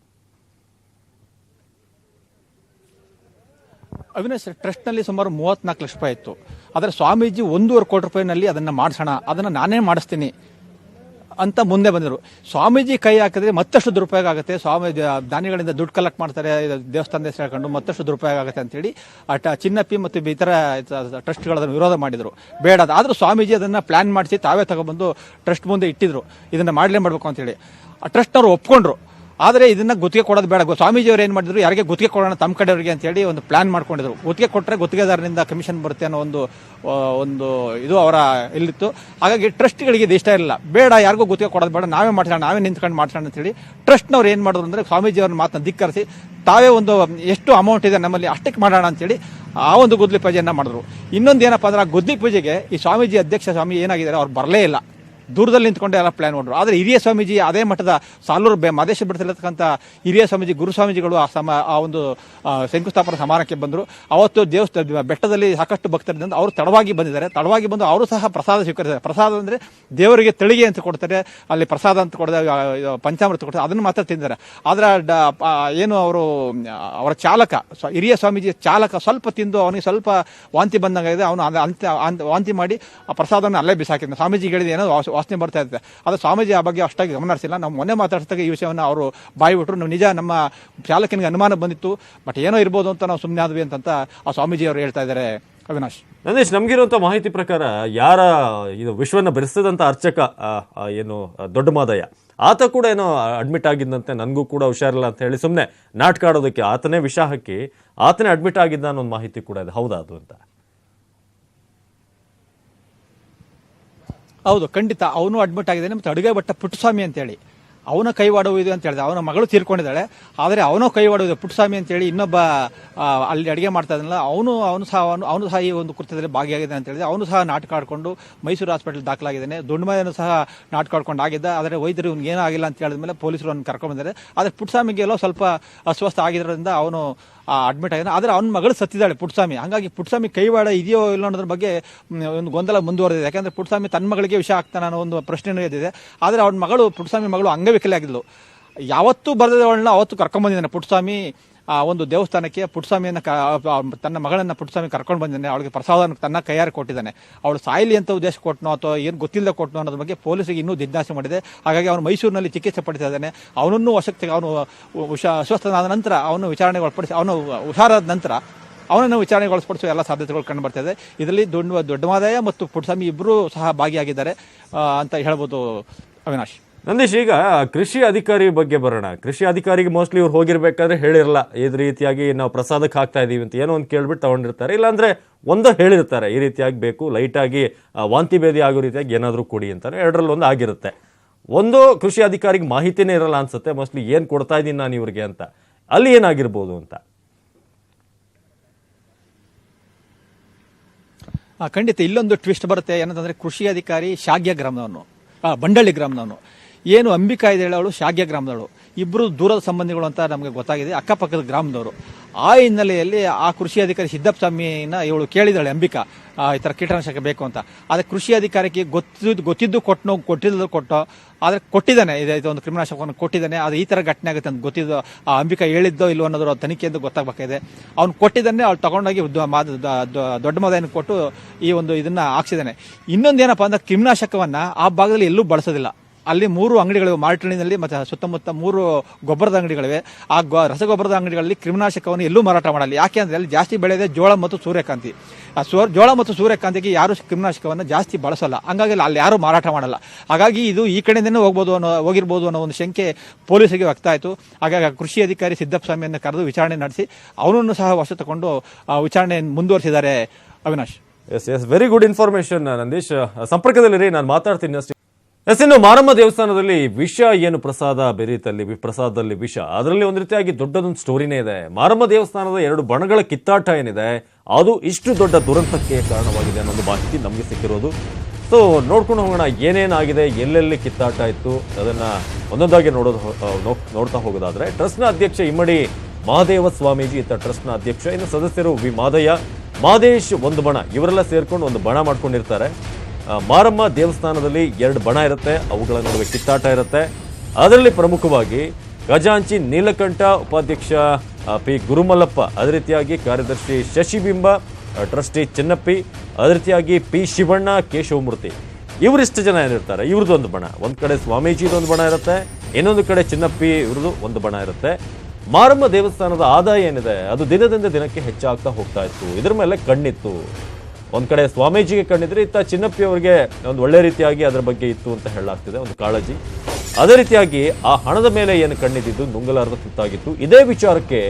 ಅವಿನಾಶ್, ಟ್ರಸ್ಟ್ನಲ್ಲಿ ಸುಮಾರು 34 ಲಕ್ಷ ರೂಪಾಯಿ ಇತ್ತು. ಆದರೆ ಸ್ವಾಮೀಜಿ 1.5 ಕೋಟಿ ರೂಪಾಯಿನಲ್ಲಿ ಅದನ್ನು ಮಾಡಿಸೋಣ, ಅದನ್ನು ನಾನೇ ಮಾಡಿಸ್ತೀನಿ ಅಂತ ಮುಂದೆ ಬಂದರು. ಸ್ವಾಮೀಜಿ ಕೈ ಹಾಕಿದ್ರೆ ಮತ್ತಷ್ಟು ದುರುಪಯೋಗ ಆಗುತ್ತೆ, ಸ್ವಾಮೀಜಿ ದಾನಿಗಳಿಂದ ದುಡ್ಡು ಕಲೆಕ್ಟ್ ಮಾಡ್ತಾರೆ, ದೇವಸ್ಥಾನದ ಹೆಸರು ಹೇಳ್ಕೊಂಡು ಮತ್ತಷ್ಟು ದುರುಪಯೋಗ ಆಗುತ್ತೆ ಅಂತೇಳಿ ಚಿನ್ನಪ್ಪಿ ಮತ್ತು ಇತರ ಟ್ರಸ್ಟ್ಗಳು ಅದನ್ನು ವಿರೋಧ ಮಾಡಿದರು. ಬೇಡ, ಆದರೂ ಸ್ವಾಮೀಜಿ ಅದನ್ನು ಪ್ಲಾನ್ ಮಾಡಿಸಿ ತಾವೇ ತಗೊಬಂದು ಟ್ರಸ್ಟ್ ಮುಂದೆ ಇಟ್ಟಿದ್ರು, ಇದನ್ನು ಮಾಡಲೇಬೇಕು ಅಂತೇಳಿ. ಆ ಟ್ರಸ್ಟ್ನವರು ಒಪ್ಕೊಂಡ್ರು. ಆದರೆ ಇದನ್ನ ಗುತ್ತಿಗೆ ಕೊಡೋದು ಬೇಡ, ಸ್ವಾಮೀಜಿಯವರು ಏನು ಮಾಡಿದ್ರು, ಯಾರಿಗೆ ಗುತ್ತಿಗೆ ಕೊಡೋಣ ತಮ್ಮ ಕಡೆಯವರಿಗೆ ಅಂತೇಳಿ ಒಂದು ಪ್ಲಾನ್ ಮಾಡ್ಕೊಂಡಿದ್ರು. ಗುತ್ತಿಗೆ ಕೊಟ್ಟರೆ ಗುತ್ತಿಗೆದಾರನಿಂದ ಕಮಿಷನ್ ಬರುತ್ತೆ ಅನ್ನೋ ಒಂದು ಇದು ಅವರ ಇಲ್ಲಿತ್ತು. ಹಾಗಾಗಿ ಟ್ರಸ್ಟ್ಗಳಿಗೆ ಇದು ಇಷ್ಟ ಇರಲಿಲ್ಲ. ಬೇಡ, ಯಾರಿಗೂ ಗುತ್ತಿಗೆ ಕೊಡೋದು ಬೇಡ, ನಾವೇ ಮಾಡ್ಸೋಣ, ನಾವೇ ನಿಂತ್ಕೊಂಡು ಮಾಡ್ಸೋಣ ಅಂತೇಳಿ ಟ್ರಸ್ಟ್ನವ್ರು ಏನು ಮಾಡಿದ್ರು ಅಂದರೆ ಸ್ವಾಮೀಜಿಯವ್ರನ್ನ ಮಾತನ್ನ ಧಿಕ್ಕರಿಸಿ ತಾವೇ ಒಂದು ಎಷ್ಟು ಅಮೌಂಟ್ ಇದೆ ನಮ್ಮಲ್ಲಿ ಅಷ್ಟಕ್ಕೆ ಮಾಡೋಣ ಅಂತೇಳಿ ಆ ಒಂದು ಗುದ್ಲಿ ಪೂಜೆಯನ್ನು ಮಾಡಿದ್ರು. ಇನ್ನೊಂದು ಏನಪ್ಪ ಅಂದ್ರೆ, ಆ ಗುದ್ಲಿ ಪೂಜೆಗೆ ಈ ಸ್ವಾಮೀಜಿ ಅಧ್ಯಕ್ಷ ಸ್ವಾಮಿ ಏನಾಗಿದ್ದಾರೆ, ಅವ್ರು ಬರಲೇ ಇಲ್ಲ, ದೂರದಲ್ಲಿ ನಿಂತ್ಕೊಂಡೆ ಎಲ್ಲ ಪ್ಲಾನ್ ಮಾಡಿದ್ರು. ಆದರೆ ಹಿರಿಯ ಸ್ವಾಮೀಜಿ, ಅದೇ ಮಠದ ಸಾಲೂರು ಮಾದೇಶ ಬಿಡ್ತಿರ್ತಕ್ಕಂಥ ಹಿರಿಯ ಸ್ವಾಮೀಜಿ, ಗುರು ಸ್ವಾಮೀಜಿಗಳು ಆ ಒಂದು ಶಂಕುಸ್ಥಾಪನಾ ಸಮಾರಂಭಕ್ಕೆ ಬಂದರು. ಅವತ್ತು ಬೆಟ್ಟದಲ್ಲಿ ಸಾಕಷ್ಟು ಭಕ್ತರಿಂದ ಅವರು ತಡವಾಗಿ ಬಂದಿದ್ದಾರೆ. ತಡವಾಗಿ ಬಂದು ಅವರು ಸಹ ಪ್ರಸಾದ ಸ್ವೀಕರಿಸಿದ್ದಾರೆ. ಪ್ರಸಾದ ಅಂದರೆ ದೇವರಿಗೆ ತಳಿಗೆ ಅಂತ ಕೊಡ್ತಾರೆ, ಅಲ್ಲಿ ಪ್ರಸಾದ ಅಂತ ಕೊಡದೆ ಪಂಚಾಮೃತ ಕೊಡ್ತಾರೆ, ಅದನ್ನು ಮಾತ್ರ ತಿಂದಿದ್ದಾರೆ. ಆದರೆ ಏನು ಅವರ ಚಾಲಕ, ಹಿರಿಯ ಸ್ವಾಮೀಜಿ ಚಾಲಕ ಸ್ವಲ್ಪ ತಿಂದು ಅವನಿಗೆ ಸ್ವಲ್ಪ ವಾಂತಿ ಬಂದಂಗಿದೆ. ಅವನು ವಾಂತಿ ಮಾಡಿ ಆ ಪ್ರಸಾದವನ್ನು ಅಲ್ಲೇ ಬಿಸಾಕಿದ್ದಾನೆ. ಸ್ವಾಮೀಜಿ ಹೇಳಿದ ಏನೋ ವಾಸನೆ ಬರ್ತಾ ಇರುತ್ತೆ. ಅದು ಸ್ವಾಮೀಜಿ ಆ ಬಗ್ಗೆ ಅಷ್ಟಾಗಿ ಗಮನ ಹರಿಸಿಲ್ಲ. ನಾವು ಮೊನ್ನೆ ಮಾತಾಡ್ಸಿದಾಗ ಈ ವಿಷಯವನ್ನು ಅವರು ಬಾಯಿ ಬಿಟ್ಟರು. ನಾವು ನಿಜ ನಮ್ಮ ಚಾಲಕನಿಗೆ ಅನುಮಾನ ಬಂದಿತ್ತು, ಬಟ್ ಏನೋ ಇರ್ಬೋದು ಅಂತ ನಾವು ಸುಮ್ಮನೆ ಆದ್ವಿ ಅಂತ ಆ ಸ್ವಾಮೀಜಿ ಅವರು ಹೇಳ್ತಾ ಇದ್ದಾರೆ. ಅವಿನಾಶ್, ನಂದೀಶ್, ನಮಗಿರುವಂಥ ಮಾಹಿತಿ ಪ್ರಕಾರ ಯಾರ ಇದು ವಿಶ್ವನ ಬೆರೆಸಿದಂಥ ಅರ್ಚಕ ಏನು ದೊಡ್ಡ ಮಾದಯ್ಯ, ಆತ ಕೂಡ ಏನೋ ಅಡ್ಮಿಟ್ ಆಗಿದ್ದಂತೆ, ನನಗೂ ಕೂಡ ಹುಷಾರಿಲ್ಲ ಅಂತ ಹೇಳಿ ಸುಮ್ಮನೆ ನಾಟಕ ಆಡೋದಕ್ಕೆ ಆತನೇ ವಿಷ ಹಾಕಿ ಆತನೇ ಅಡ್ಮಿಟ್ ಆಗಿದ್ದ ಅನ್ನೋ ಒಂದು ಮಾಹಿತಿ ಕೂಡ ಇದೆ. ಹೌದಾ ಅದು ಅಂತ? ಹೌದು, ಖಂಡಿತ ಅವನು ಅಡ್ಮಿಟ್ ಆಗಿದ್ದಾನೆ. ಮತ್ತು ಅಡುಗೆ ಭಟ್ಟ ಪುಟ್ಟಸ್ವಾಮಿ ಅಂತೇಳಿ ಅವನ ಕೈವಾಡವು ಇದೆ ಅಂತ ಹೇಳಿದೆ. ಅವನ ಮಗಳು ತೀರ್ಕೊಂಡಿದ್ದಾಳೆ, ಆದರೆ ಅವನು ಕೈವಾಡುವುದು ಪುಟ್ಟಸ್ವಾಮಿ ಅಂತೇಳಿ ಇನ್ನೊಬ್ಬ ಅಲ್ಲಿ ಅಡುಗೆ ಮಾಡ್ತಾ ಇದ್ದಾನಲ್ಲ, ಅವನು ಸಹ ಈ ಒಂದು ಕೃತ್ಯದಲ್ಲಿ ಭಾಗಿಯಾಗಿದೆ ಅಂತ ಹೇಳಿದೆ. ಅವನು ಸಹ ನಾಟಕ ಆಡಿಕೊಂಡು ಮೈಸೂರು ಹಾಸ್ಪಿಟಲ್ ದಾಖಲಾಗಿದ್ದಾನೆ. ದೊಡ್ಡಮಯನು ಸಹ ನಾಟಕ ಆಡ್ಕೊಂಡು ಆಗಿದ್ದ. ಆದರೆ ವೈದ್ಯರು ಇವ್ನಿಗೆ ಏನೂ ಆಗಿಲ್ಲ ಅಂತ ಹೇಳಿದ ಮೇಲೆ ಪೊಲೀಸರು ಅವ್ನು ಕರ್ಕೊಂಡು ಬಂದಿದ್ದಾರೆ. ಆದರೆ ಪುಟ್ಟಸ್ವಾಮಿಗೆ ಎಲ್ಲೋ ಸ್ವಲ್ಪ ಅಸ್ವಸ್ಥ ಆಗಿರೋದ್ರಿಂದ ಅವನು ಅಡ್ಮಿಟ್ ಆಗಿದ್ದಾನೆ. ಆದರೆ ಅವನ ಮಗಳು ಸತ್ತಿದ್ದಾಳೆ ಪುಟ್ಟಸ್ವಾಮಿ. ಹಾಗಾಗಿ ಪುಟ್ಟಸ್ವಾಮಿ ಕೈವಾಡ ಇದೆಯೋ ಇಲ್ಲ ಅನ್ನೋದ್ರ ಬಗ್ಗೆ ಒಂದು ಗೊಂದಲ ಮುಂದುವರೆದಿದೆ. ಯಾಕಂದರೆ ಪುಟ್ಟಸ್ವಾಮಿ ತನ್ನ ಮಗಳಿಗೆ ವಿಷ ಆಗ್ತಾನೆ ಅನ್ನೋ ಒಂದು ಪ್ರಶ್ನೆಯೂ ಎದ್ದಿದೆ. ಆದರೆ ಅವನ ಮಗಳು, ಪುಟ್ಟಸ್ವಾಮಿ ಮಗಳು ಅಂಗವಿಕಲೆ ಆಗಿದ್ಲು. ಯಾವತ್ತೂ ಬರೆದವಳನ್ನ ಅವತ್ತು ಕರ್ಕೊಂಡ್ಬಂದಿದ್ದಾನೆ ಪುಟ್ಟಸ್ವಾಮಿ ಒಂದು ದೇವಸ್ಥಾನಕ್ಕೆ. ಪುಟ್ಟಸ್ವಾಮಿಯನ್ನು ತನ್ನ ಮಗಳನ್ನು ಪುಟ್ಟಸ್ವಾಮಿ ಕರ್ಕೊಂಡು ಬಂದಿದ್ದಾನೆ. ಅವಳಿಗೆ ಪ್ರಸಾದವನ್ನು ತನ್ನ ಕೈಯಾರೆ ಕೊಟ್ಟಿದ್ದಾನೆ. ಅವಳು ಸಾಯಲಿ ಅಂತ ಉದ್ದೇಶ ಕೊಟ್ಟನೋ ಅಥವಾ ಏನು ಗೊತ್ತಿಲ್ಲದೆ ಕೊಟ್ಟನೋ ಅನ್ನೋದ್ರ ಬಗ್ಗೆ ಪೊಲೀಸರಿಗೆ ಇನ್ನೂ ಜಿಜ್ಞಾಸೆ ಮಾಡಿದೆ. ಹಾಗಾಗಿ ಅವನು ಮೈಸೂರಿನಲ್ಲಿ ಚಿಕಿತ್ಸೆ ಪಡಿತಾ ಇದ್ದಾನೆ. ಅವನನ್ನು ವಶಕ್ಕೆ, ಅವನು ಅಸ್ವಸ್ಥನಾದ ನಂತರ ಅವನು ವಿಚಾರಣೆಗೆ ಒಳಪಡಿಸಿ, ಅವನು ಹುಷಾರಾದ ನಂತರ ಅವನನ್ನು ವಿಚಾರಣೆಗೊಳಪಡಿಸುವ ಎಲ್ಲ ಸಾಧ್ಯತೆಗಳು ಕಂಡು ಬರ್ತಾ ಇದೆ. ಇದರಲ್ಲಿ ದೊಡ್ಡಮಾದಯ್ಯ ಮತ್ತು ಪುಟ್ಟಸ್ವಾಮಿ ಇಬ್ಬರೂ ಸಹ ಭಾಗಿಯಾಗಿದ್ದಾರೆ ಅಂತ ಹೇಳ್ಬೋದು. ಅವಿನಾಶ್, ನಂದೀಶ್, ಈಗ ಕೃಷಿ ಅಧಿಕಾರಿ ಬಗ್ಗೆ ಬರೋಣ. ಕೃಷಿ ಅಧಿಕಾರಿಗೆ ಮೋಸ್ಟ್ಲಿ ಇವ್ರು ಹೋಗಿರ್ಬೇಕಾದ್ರೆ ಹೇಳಿರಲ್ಲ ಇದ್ ರೀತಿಯಾಗಿ ನಾವು ಪ್ರಸಾದಕ್ಕೆ ಹಾಕ್ತಾ ಇದೀವಿ ಅಂತ. ಏನೋ ಒಂದು ಕೇಳ್ಬಿಟ್ಟು ತಗೊಂಡಿರ್ತಾರೆ, ಇಲ್ಲಾಂದ್ರೆ ಒಂದು ಹೇಳಿರ್ತಾರೆ ಈ ರೀತಿಯಾಗಿ ಬೇಕು, ಲೈಟಾಗಿ ವಾಂತಿ ಭೇದಿ ಆಗೋ ರೀತಿಯಾಗಿ ಏನಾದರೂ ಕೊಡಿ ಅಂತಾರೆ. ಎರಡರಲ್ಲಿ ಒಂದು ಆಗಿರುತ್ತೆ. ಒಂದು ಕೃಷಿ ಅಧಿಕಾರಿಗೆ ಮಾಹಿತಿನೇ ಇರಲ್ಲ ಅನ್ಸುತ್ತೆ, ಮೋಸ್ಟ್ಲಿ ಏನು ಕೊಡ್ತಾ ಇದ್ದೀನಿ ನಾನು ಇವ್ರಿಗೆ ಅಂತ. ಅಲ್ಲಿ ಏನಾಗಿರ್ಬೋದು ಅಂತ. ಖಂಡಿತ ಇಲ್ಲೊಂದು ಟ್ವಿಸ್ಟ್ ಬರುತ್ತೆ. ಏನಂತಂದ್ರೆ ಕೃಷಿ ಅಧಿಕಾರಿ ಶಾಗ್ಯ ಗ್ರಾಮದವನು, ಬಂಡಳ್ಳಿ ಗ್ರಾಮದವನು. ಏನು ಅಂಬಿಕಾ ಇದೆ ಅವಳು ಶಾಗ್ಯ ಗ್ರಾಮದವಳು. ಇಬ್ಬರು ದೂರದ ಸಂಬಂಧಿಗಳು ಅಂತ ನಮಗೆ ಗೊತ್ತಾಗಿದೆ, ಅಕ್ಕಪಕ್ಕದ ಗ್ರಾಮದವರು. ಆ ಹಿನ್ನೆಲೆಯಲ್ಲಿ ಆ ಕೃಷಿ ಅಧಿಕಾರಿ ಸಿದ್ದಪ್ಪ ಸ್ವಾಮಿನ ಇವಳು ಕೇಳಿದಾಳೆ ಅಂಬಿಕಾ, ಈ ಥರ ಕೀಟನಾಶಕ ಬೇಕು ಅಂತ. ಆದರೆ ಕೃಷಿ ಅಧಿಕಾರಿಗೆ ಗೊತ್ತಿದ್ದು ಕೊಟ್ಟಿದ್ದು ಕೊಟ್ಟೋ, ಆದರೆ ಕೊಟ್ಟಿದ್ದಾನೆ, ಇದೊಂದು ಕ್ರಿಮಿನಾಶಕವನ್ನು ಕೊಟ್ಟಿದ್ದಾನೆ. ಅದು ಈ ಥರ ಘಟನೆ ಆಗುತ್ತೆ ಅಂತ ಗೊತ್ತಿದ್ದು ಆ ಅಂಬಿಕಾ ಹೇಳಿದ್ದೋ ಇಲ್ಲೋ ಅನ್ನೋದ್ರ ತನಿಖೆಯಿಂದ ಗೊತ್ತಾಗಬೇಕಾಗಿದೆ. ಅವ್ನು ಕೊಟ್ಟಿದ್ದಾನೆ, ಅವ್ಳು ತಗೊಂಡೋಗಿ ದೊಡ್ಡ ಮದಯನ್ನು ಕೊಟ್ಟು ಈ ಒಂದು ಇದನ್ನ ಹಾಕ್ಸಿದ್ದಾನೆ. ಇನ್ನೊಂದೇನಪ್ಪ ಅಂದ್ರೆ ಕ್ರಿಮಿನಾಶಕವನ್ನ ಆ ಭಾಗದಲ್ಲಿ ಎಲ್ಲೂ ಬಳಸೋದಿಲ್ಲ. ಅಲ್ಲಿ 3 ಅಂಗಡಿಗಳಿವೆ, ಮಾರ್ಟಿನಲ್ಲಿ ಮತ್ತೆ ಸುತ್ತಮುತ್ತ 3 ಗೊಬ್ಬರದ ಅಂಗಡಿಗಳಿವೆ. ಆ ರಸಗೊಬ್ಬರದ ಅಂಗಡಿಗಳಲ್ಲಿ ಕ್ರಿಮಿನಾಶಕವನ್ನು ಎಲ್ಲೂ ಮಾರಾಟ ಮಾಡಲ್ಲ. ಯಾಕೆ ಅಂದ್ರೆ ಅಲ್ಲಿ ಜಾಸ್ತಿ ಬೆಳೆಯೋದೇ ಜೋಳ ಮತ್ತು ಸೂರ್ಯಕಾಂತಿ. ಜೋಳ ಮತ್ತು ಸೂರ್ಯಕಾಂತಿಗೆ ಯಾರು ಕ್ರಿಮಿನಾಶಕವನ್ನು ಜಾಸ್ತಿ ಬಳಸಲ್ಲ, ಹಂಗಾಗಿ ಅಲ್ಲಿ ಯಾರು ಮಾರಾಟ ಮಾಡಲ್ಲ. ಹಾಗಾಗಿ ಇದು ಈ ಕಡೆಯಿಂದನೇ ಹೋಗಿರ್ಬೋದು ಅನ್ನೋ ಒಂದು ಶಂಕೆ ಪೊಲೀಸರಿಗೆ ವ್ಯಕ್ತ ಆಯಿತು. ಹಾಗಾಗಿ ಕೃಷಿ ಅಧಿಕಾರಿ ಸಿದ್ದಪ್ಪ ಸ್ವಾಮಿಯನ್ನು ಕರೆದು ವಿಚಾರಣೆ ನಡೆಸಿ ಅವನನ್ನು ಸಹ ವಶ ತಗೊಂಡು ವಿಚಾರಣೆ ಮುಂದುವರಿಸಿದ್ದಾರೆ. Avinash. Yes very good information Nandish. ಸಂಪರ್ಕದಲ್ಲಿರಿ, ನಾನು ಮಾತಾಡ್ತೀನಿ ಅಷ್ಟೇ. ಇನ್ನು ಮಾರಮ್ಮ ದೇವಸ್ಥಾನದಲ್ಲಿ ವಿಷ ಏನು ಪ್ರಸಾದ ಬೆರೀತಲ್ಲಿ, ಪ್ರಸಾದದಲ್ಲಿ ವಿಷ, ಅದರಲ್ಲಿ ಒಂದು ರೀತಿಯಾಗಿ ದೊಡ್ಡದೊಂದು ಸ್ಟೋರಿನೇ ಇದೆ. ಮಾರಮ್ಮ ದೇವಸ್ಥಾನದ 2 ಬಣಗಳ ಕಿತ್ತಾಟ ಏನಿದೆ ಅದು ಇಷ್ಟು ದೊಡ್ಡ ದುರಂತಕ್ಕೆ ಕಾರಣವಾಗಿದೆ ಅನ್ನೋದು ಮಾಹಿತಿ ನಮಗೆ ಸಿಕ್ಕಿರೋದು. ಸೊ ನೋಡ್ಕೊಂಡು ಹೋಗೋಣ ಏನೇನಾಗಿದೆ, ಎಲ್ಲೆಲ್ಲಿ ಕಿತ್ತಾಟ ಇತ್ತು, ಅದನ್ನ ಒಂದೊಂದಾಗಿ ನೋಡ್ತಾ ಹೋಗೋದಾದ್ರೆ, ಟ್ರಸ್ಟ್ನ ಅಧ್ಯಕ್ಷ ಇಮ್ಮಡಿ ಮಹಾದೇವ ಸ್ವಾಮೀಜಿ ಇತ್ತ ಟ್ರಸ್ಟ್ನ ಅಧ್ಯಕ್ಷ, ಇನ್ನು ಸದಸ್ಯರು ವಿ ಮಾದಯ್ಯ, ಮಾದೇಶ್ ಒಂದು ಬಣ, ಇವರೆಲ್ಲ ಸೇರ್ಕೊಂಡು ಒಂದು ಬಣ ಮಾಡ್ಕೊಂಡಿರ್ತಾರೆ. ಮಾರಮ್ಮ ದೇವಸ್ಥಾನದಲ್ಲಿ 2 ಬಣ ಇರುತ್ತೆ, ಅವುಗಳ ನಡುವೆ ಕಿತ್ತಾಟ ಇರುತ್ತೆ. ಅದರಲ್ಲಿ ಪ್ರಮುಖವಾಗಿ ಖಜಾಂಚಿ ನೀಲಕಂಠ, ಉಪಾಧ್ಯಕ್ಷ ಪಿ ಗುರುಮಲ್ಲಪ್ಪ, ಅದೇ ರೀತಿಯಾಗಿ ಕಾರ್ಯದರ್ಶಿ ಶಶಿಬಿಂಬ, ಟ್ರಸ್ಟಿ ಚಿನ್ನಪ್ಪಿ, ಅದೇ ರೀತಿಯಾಗಿ ಪಿ ಶಿವಣ್ಣ, ಕೇಶವಮೂರ್ತಿ, ಇವರಿಷ್ಟು ಜನ ಏನಿರ್ತಾರೆ ಇವ್ರದ್ದು ಒಂದು ಬಣ. ಒಂದ್ ಕಡೆ ಸ್ವಾಮೀಜಿದೊಂದು ಬಣ ಇರುತ್ತೆ, ಇನ್ನೊಂದು ಕಡೆ ಚಿನ್ನಪ್ಪಿ ಇವ್ರದ್ದು ಒಂದು ಬಣ ಇರುತ್ತೆ. ಮಾರಮ್ಮ ದೇವಸ್ಥಾನದ ಆದಾಯ ಏನಿದೆ ಅದು ದಿನದಿಂದ ದಿನಕ್ಕೆ ಹೆಚ್ಚಾಗ್ತಾ ಹೋಗ್ತಾ ಇತ್ತು. ಇದ್ರ ಮೇಲೆ ಕಣ್ಣಿತ್ತು. ಒಂದ್ ಕಡೆ ಸ್ವಾಮೀಜಿಗೆ ಕಣ್ಣಿದ್ರೆ, ಇತ್ತ ಚಿನ್ನಪ್ಪಿ ಅವರಿಗೆ ಒಂದು ಒಳ್ಳೆ ರೀತಿಯಾಗಿ ಅದರ ಬಗ್ಗೆ ಇತ್ತು ಅಂತ ಹೇಳಲಾಗ್ತಿದೆ, ಒಂದು ಕಾಳಜಿ. ಅದೇ ರೀತಿಯಾಗಿ ಆ ಹಣದ ಮೇಲೆ ಏನು ಕಣ್ಣಿದ್ದು ನುಂಗಲಾರದ ತುತ್ತಾಗಿತ್ತು. ಇದೇ ವಿಚಾರಕ್ಕೆ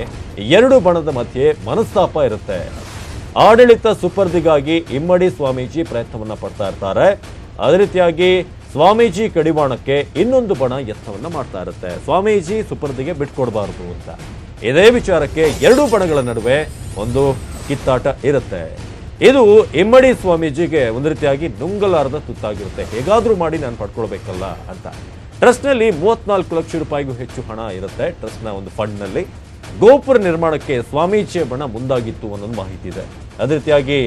2 ಬಣದ ಮಧ್ಯೆ ಮನಸ್ತಾಪ ಇರುತ್ತೆ. ಆಡಳಿತ ಸುಪರ್ದಿಗಾಗಿ ಇಮ್ಮಡಿ ಸ್ವಾಮೀಜಿ ಪ್ರಯತ್ನವನ್ನ ಪಡ್ತಾ ಇರ್ತಾರೆ. ಅದೇ ರೀತಿಯಾಗಿ ಸ್ವಾಮೀಜಿ ಕಡಿವಾಣಕ್ಕೆ ಇನ್ನೊಂದು ಬಣ ಯತ್ನವನ್ನ ಮಾಡ್ತಾ ಇರುತ್ತೆ, ಸ್ವಾಮೀಜಿ ಸುಪರ್ದಿಗೆ ಬಿಟ್ಕೊಡ್ಬಾರ್ದು ಅಂತ. ಇದೇ ವಿಚಾರಕ್ಕೆ 2 ಬಣಗಳ ನಡುವೆ ಒಂದು ಕಿತ್ತಾಟ ಇರುತ್ತೆ. ಇದು ಇಮ್ಮಡಿ ಸ್ವಾಮೀಜಿಗೆ ಒಂದು ರೀತಿಯಾಗಿ ನುಂಗಲಾರದ ತುತ್ತಾಗಿರುತ್ತೆ. ಹೇಗಾದ್ರೂ ಮಾಡಿ ನಾನು ಪಡ್ಕೊಳ್ಬೇಕಲ್ಲ ಅಂತ. ಟ್ರಸ್ಟ್ನಲ್ಲಿ 34 ಲಕ್ಷ ರೂಪಾಯಿಗೂ ಹೆಚ್ಚು ಹಣ ಇರುತ್ತೆ. ಟ್ರಸ್ಟ್ನ ಒಂದು ಫಂಡ್ನಲ್ಲಿ ಗೋಪುರ ನಿರ್ಮಾಣಕ್ಕೆ ಸ್ವಾಮೀಜಿಯ ಬಣ ಮುಂದಾಗಿತ್ತು ಅನ್ನೋದು ಮಾಹಿತಿ ಇದೆ. ಅದೇ ರೀತಿಯಾಗಿ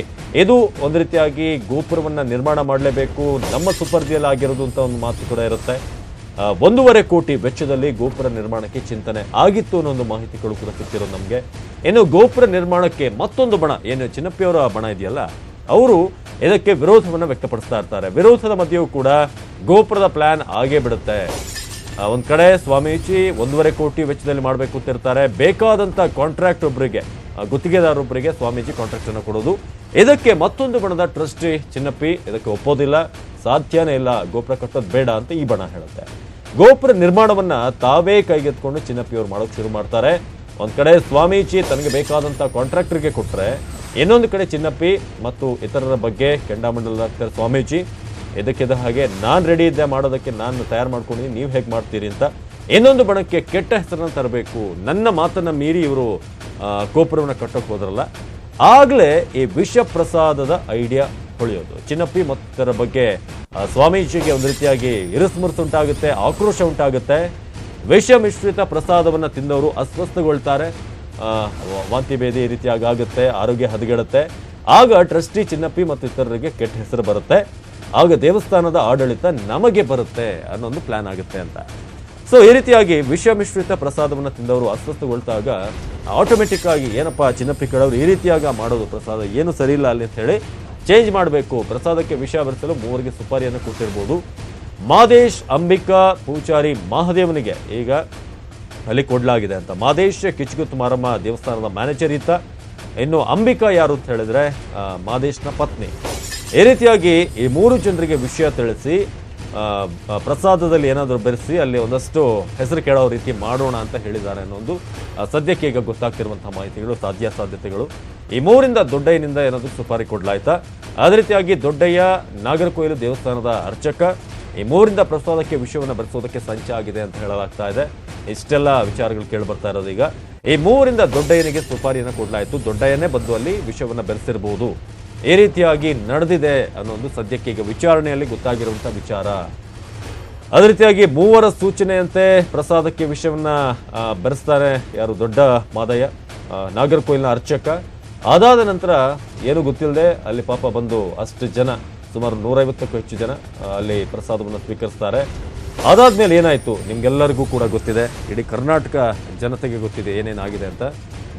ಇದು ಒಂದು ರೀತಿಯಾಗಿ ಗೋಪುರವನ್ನ ನಿರ್ಮಾಣ ಮಾಡಲೇಬೇಕು, ನಮ್ಮ ಸುಪರ್ದಿಯಲ್ಲಿ ಆಗಿರೋದು ಅಂತ ಒಂದು ಮಾತು ಕೂಡ ಇರುತ್ತೆ. 1.5 ಕೋಟಿ ವೆಚ್ಚದಲ್ಲಿ ಗೋಪುರ ನಿರ್ಮಾಣಕ್ಕೆ ಚಿಂತನೆ ಆಗಿತ್ತು ಅನ್ನೋ ಒಂದು ಮಾಹಿತಿಗಳು ಕೂಡ ಸಿಕ್ಕಿರೋದು ನಮಗೆ. ಇನ್ನು ಗೋಪುರ ನಿರ್ಮಾಣಕ್ಕೆ ಮತ್ತೊಂದು ಬಣ, ಏನು ಚಿನ್ನಪ್ಪಿಯವರ ಬಣ ಇದೆಯಲ್ಲ, ಅವರು ಇದಕ್ಕೆ ವಿರೋಧವನ್ನು ವ್ಯಕ್ತಪಡಿಸ್ತಾ ಇರ್ತಾರೆ. ವಿರೋಧದ ಮಧ್ಯೆಯೂ ಕೂಡ ಗೋಪುರದ ಪ್ಲಾನ್ ಆಗೇ ಬಿಡುತ್ತೆ. ಒಂದ್ ಕಡೆ ಸ್ವಾಮೀಜಿ 1.5 ಕೋಟಿ ವೆಚ್ಚದಲ್ಲಿ ಮಾಡಬೇಕು ಅಂತ ಇರ್ತಾರೆ. ಬೇಕಾದಂತ ಕಾಂಟ್ರಾಕ್ಟ್ ಒಬ್ಬರಿಗೆ, ಗುತ್ತಿಗೆದಾರೊಬ್ಬರಿಗೆ ಸ್ವಾಮೀಜಿ ಕಾಂಟ್ರಾಕ್ಟ್ ಅನ್ನು ಕೊಡೋದು. ಇದಕ್ಕೆ ಮತ್ತೊಂದು ಬಣದ ಟ್ರಸ್ಟಿ ಚಿನ್ನಪ್ಪಿ ಇದಕ್ಕೆ ಒಪ್ಪೋದಿಲ್ಲ, ಸಾಧ್ಯನೇ ಇಲ್ಲ, ಗೋಪುರ ಕಟ್ಟೋದು ಬೇಡ ಅಂತ ಈ ಬಣ ಹೇಳುತ್ತೆ. ಗೋಪುರ ನಿರ್ಮಾಣವನ್ನ ತಾವೇ ಕೈಗೆತ್ಕೊಂಡು ಚಿನ್ನಪ್ಪಿ ಅವರು ಮಾಡೋಕೆ ಶುರು ಮಾಡ್ತಾರೆ. ಒಂದ್ ಕಡೆ ಸ್ವಾಮೀಜಿ ತನಗೆ ಬೇಕಾದಂತ ಕಾಂಟ್ರಾಕ್ಟರ್ಗೆ ಕೊಟ್ರೆ, ಇನ್ನೊಂದು ಕಡೆ ಚಿನ್ನಪ್ಪಿ ಮತ್ತು ಇತರರ ಬಗ್ಗೆ ಕೆಂಡಾಮಂಡಲದಾಗ್ತಾರೆ ಸ್ವಾಮೀಜಿ. ಇದಕ್ಕಿದ್ದ ಹಾಗೆ ನಾನು ರೆಡಿ ಇದ್ದೆ ಮಾಡೋದಕ್ಕೆ, ನಾನು ತಯಾರು ಮಾಡ್ಕೊಂಡಿದ್ದೀನಿ, ನೀವು ಹೇಗೆ ಮಾಡ್ತೀರಿ ಅಂತ ಇನ್ನೊಂದು ಬಣಕ್ಕೆ ಕೆಟ್ಟ ಹೆಸರನ್ನ ತರಬೇಕು, ನನ್ನ ಮಾತನ್ನ ಮೀರಿ ಇವರು ಗೋಪುರವನ್ನು ಕಟ್ಟೋಕೆ ಹೋದ್ರಲ್ಲ, ಆಗ್ಲೇ ಈ ವಿಷ ಪ್ರಸಾದದ ಐಡಿಯಾ ಹೊಳೆಯೋದು. ಚಿನ್ನಪ್ಪಿ ಮತ್ತರ ಬಗ್ಗೆ ಸ್ವಾಮೀಜಿಗೆ ಒಂದು ರೀತಿಯಾಗಿ ಇರಸ್ಮರ್ಸು ಉಂಟಾಗುತ್ತೆ, ಆಕ್ರೋಶ ಉಂಟಾಗುತ್ತೆ. ವಿಷ ಮಿಶ್ರಿತ ಪ್ರಸಾದವನ್ನು ತಿಂದವರು ಅಸ್ವಸ್ಥಗೊಳ್ತಾರೆ, ವಾಂತಿ ಭೇದಿ ಈ ರೀತಿಯಾಗಿ ಆಗುತ್ತೆ, ಆರೋಗ್ಯ ಹದಗೆಡುತ್ತೆ. ಆಗ ಟ್ರಸ್ಟಿ ಚಿನ್ನಪ್ಪಿ ಮತ್ತು ಇತರರಿಗೆ ಕೆಟ್ಟ ಹೆಸರು ಬರುತ್ತೆ. ಆಗ ದೇವಸ್ಥಾನದ ಆಡಳಿತ ನಮಗೆ ಬರುತ್ತೆ ಅನ್ನೋ ಒಂದು ಪ್ಲಾನ್ ಆಗುತ್ತೆ ಅಂತ. ಸೊ ಈ ರೀತಿಯಾಗಿ ವಿಷ ಮಿಶ್ರಿತ ಪ್ರಸಾದವನ್ನು ತಿಂದವರು ಅಸ್ವಸ್ಥಗೊಳ್ತಾಗ ಆಟೋಮೆಟಿಕ್ ಆಗಿ ಏನಪ್ಪಾ ಚಿನ್ನಪ್ಪಿ ಕಡವರು ಈ ರೀತಿಯಾಗಿ ಮಾಡೋದು, ಪ್ರಸಾದ ಏನು ಸರಿ ಇಲ್ಲ ಅಲ್ಲಿ ಅಂತ ಹೇಳಿ ಚೇಂಜ್ ಮಾಡಬೇಕು, ಪ್ರಸಾದಕ್ಕೆ ವಿಷ ಬೆರೆಸಲು 3ರಿಗೆ ಸುಪಾರಿಯನ್ನು ಕೊಟ್ಟಿರ್ಬೋದು. ಮಾದೇಶ್, ಅಂಬಿಕಾ, ಪೂಜಾರಿ ಮಹಾದೇವನಿಗೆ ಈಗ ಅಲ್ಲಿ ಕೊಡಲಾಗಿದೆ ಅಂತ. ಮಾದೇಶ್ ಕಿಚ್ಚುಗುತ್ತು ಮಾರಮ್ಮ ದೇವಸ್ಥಾನದ ಮ್ಯಾನೇಜರ್ ಇತ್ತ. ಇನ್ನು ಅಂಬಿಕಾ ಯಾರು ಅಂತ ಹೇಳಿದ್ರೆ ಮಾದೇಶ್ನ ಪತ್ನಿ. ಈ ರೀತಿಯಾಗಿ ಈ 3 ಜನರಿಗೆ ವಿಷಯ ತಿಳಿಸಿ ಪ್ರಸಾದದಲ್ಲಿ ಏನಾದರೂ ಬೆರೆಸಿ ಅಲ್ಲಿ ಒಂದಷ್ಟು ಹೆಸರು ಕೇಳೋ ರೀತಿ ಮಾಡೋಣ ಅಂತ ಹೇಳಿದ್ದಾರೆ ಅನ್ನೋದು ಸದ್ಯಕ್ಕೆ ಈಗ ಗೊತ್ತಾಗ್ತಿರುವಂತಹ ಮಾಹಿತಿಗಳು, ಸಾಧ್ಯತೆಗಳು. ಈ 3ರಿಂದ ದೊಡ್ಡಯ್ಯನಿಂದ ಏನಾದರೂ ಸುಪಾರಿ ಕೊಡ್ಲಾಯ್ತಾ. ಅದೇ ರೀತಿಯಾಗಿ ದೊಡ್ಡಯ್ಯ ನಾಗರಕೊಯ್ಲು ದೇವಸ್ಥಾನದ ಅರ್ಚಕ, ಈ ಮೂರಿಂದ ಪ್ರಸಾದಕ್ಕೆ ವಿಷಯವನ್ನು ಬೆರೆಸೋದಕ್ಕೆ ಸಂಚಾಗಿದೆ ಅಂತ ಹೇಳಲಾಗ್ತಾ ಇದೆ. ಇಷ್ಟೆಲ್ಲ ವಿಚಾರಗಳು ಕೇಳಿ ಬರ್ತಾ ಇರೋದು. ಈಗ ಈ ಮೂವರಿಂದ ದೊಡ್ಡಯ್ಯನಿಗೆ ಸುಪಾರಿಯನ್ನು ಕೊಡಲಾಯಿತು. ದೊಡ್ಡಯ್ಯನೇ ಬಂದು ಅಲ್ಲಿ ವಿಷಯವನ್ನು ಬೆರೆಸಿರಬಹುದು, ಈ ರೀತಿಯಾಗಿ ನಡೆದಿದೆ ಅನ್ನೋದು ಸದ್ಯಕ್ಕೆ ಈಗ ವಿಚಾರಣೆಯಲ್ಲಿ ಗೊತ್ತಾಗಿರುವಂಥ ವಿಚಾರ. ಅದೇ ರೀತಿಯಾಗಿ ಮೂವರ ಸೂಚನೆಯಂತೆ ಪ್ರಸಾದಕ್ಕೆ ವಿಷಯವನ್ನ ಬೆರೆಸ್ತಾರೆ ಯಾರು, ದೊಡ್ಡ ಮಾದಯ್ಯ, ನಾಗರಕೋಯಿಲ್ನ ಅರ್ಚಕ. ಅದಾದ ನಂತರ ಏನು ಗೊತ್ತಿಲ್ಲದೆ ಅಲ್ಲಿ ಪಾಪ ಬಂದು ಅಷ್ಟು ಜನ, ಸುಮಾರು 150ಕ್ಕೂ ಹೆಚ್ಚು ಜನ ಅಲ್ಲಿ ಪ್ರಸಾದವನ್ನು ಸ್ವೀಕರಿಸ್ತಾರೆ. ಅದಾದ್ಮೇಲೆ ಏನಾಯ್ತು ನಿಮ್ಗೆಲ್ಲರಿಗೂ ಕೂಡ ಗೊತ್ತಿದೆ, ಇಡೀ ಕರ್ನಾಟಕ ಜನತೆಗೆ ಗೊತ್ತಿದೆ ಏನೇನಾಗಿದೆ ಅಂತ.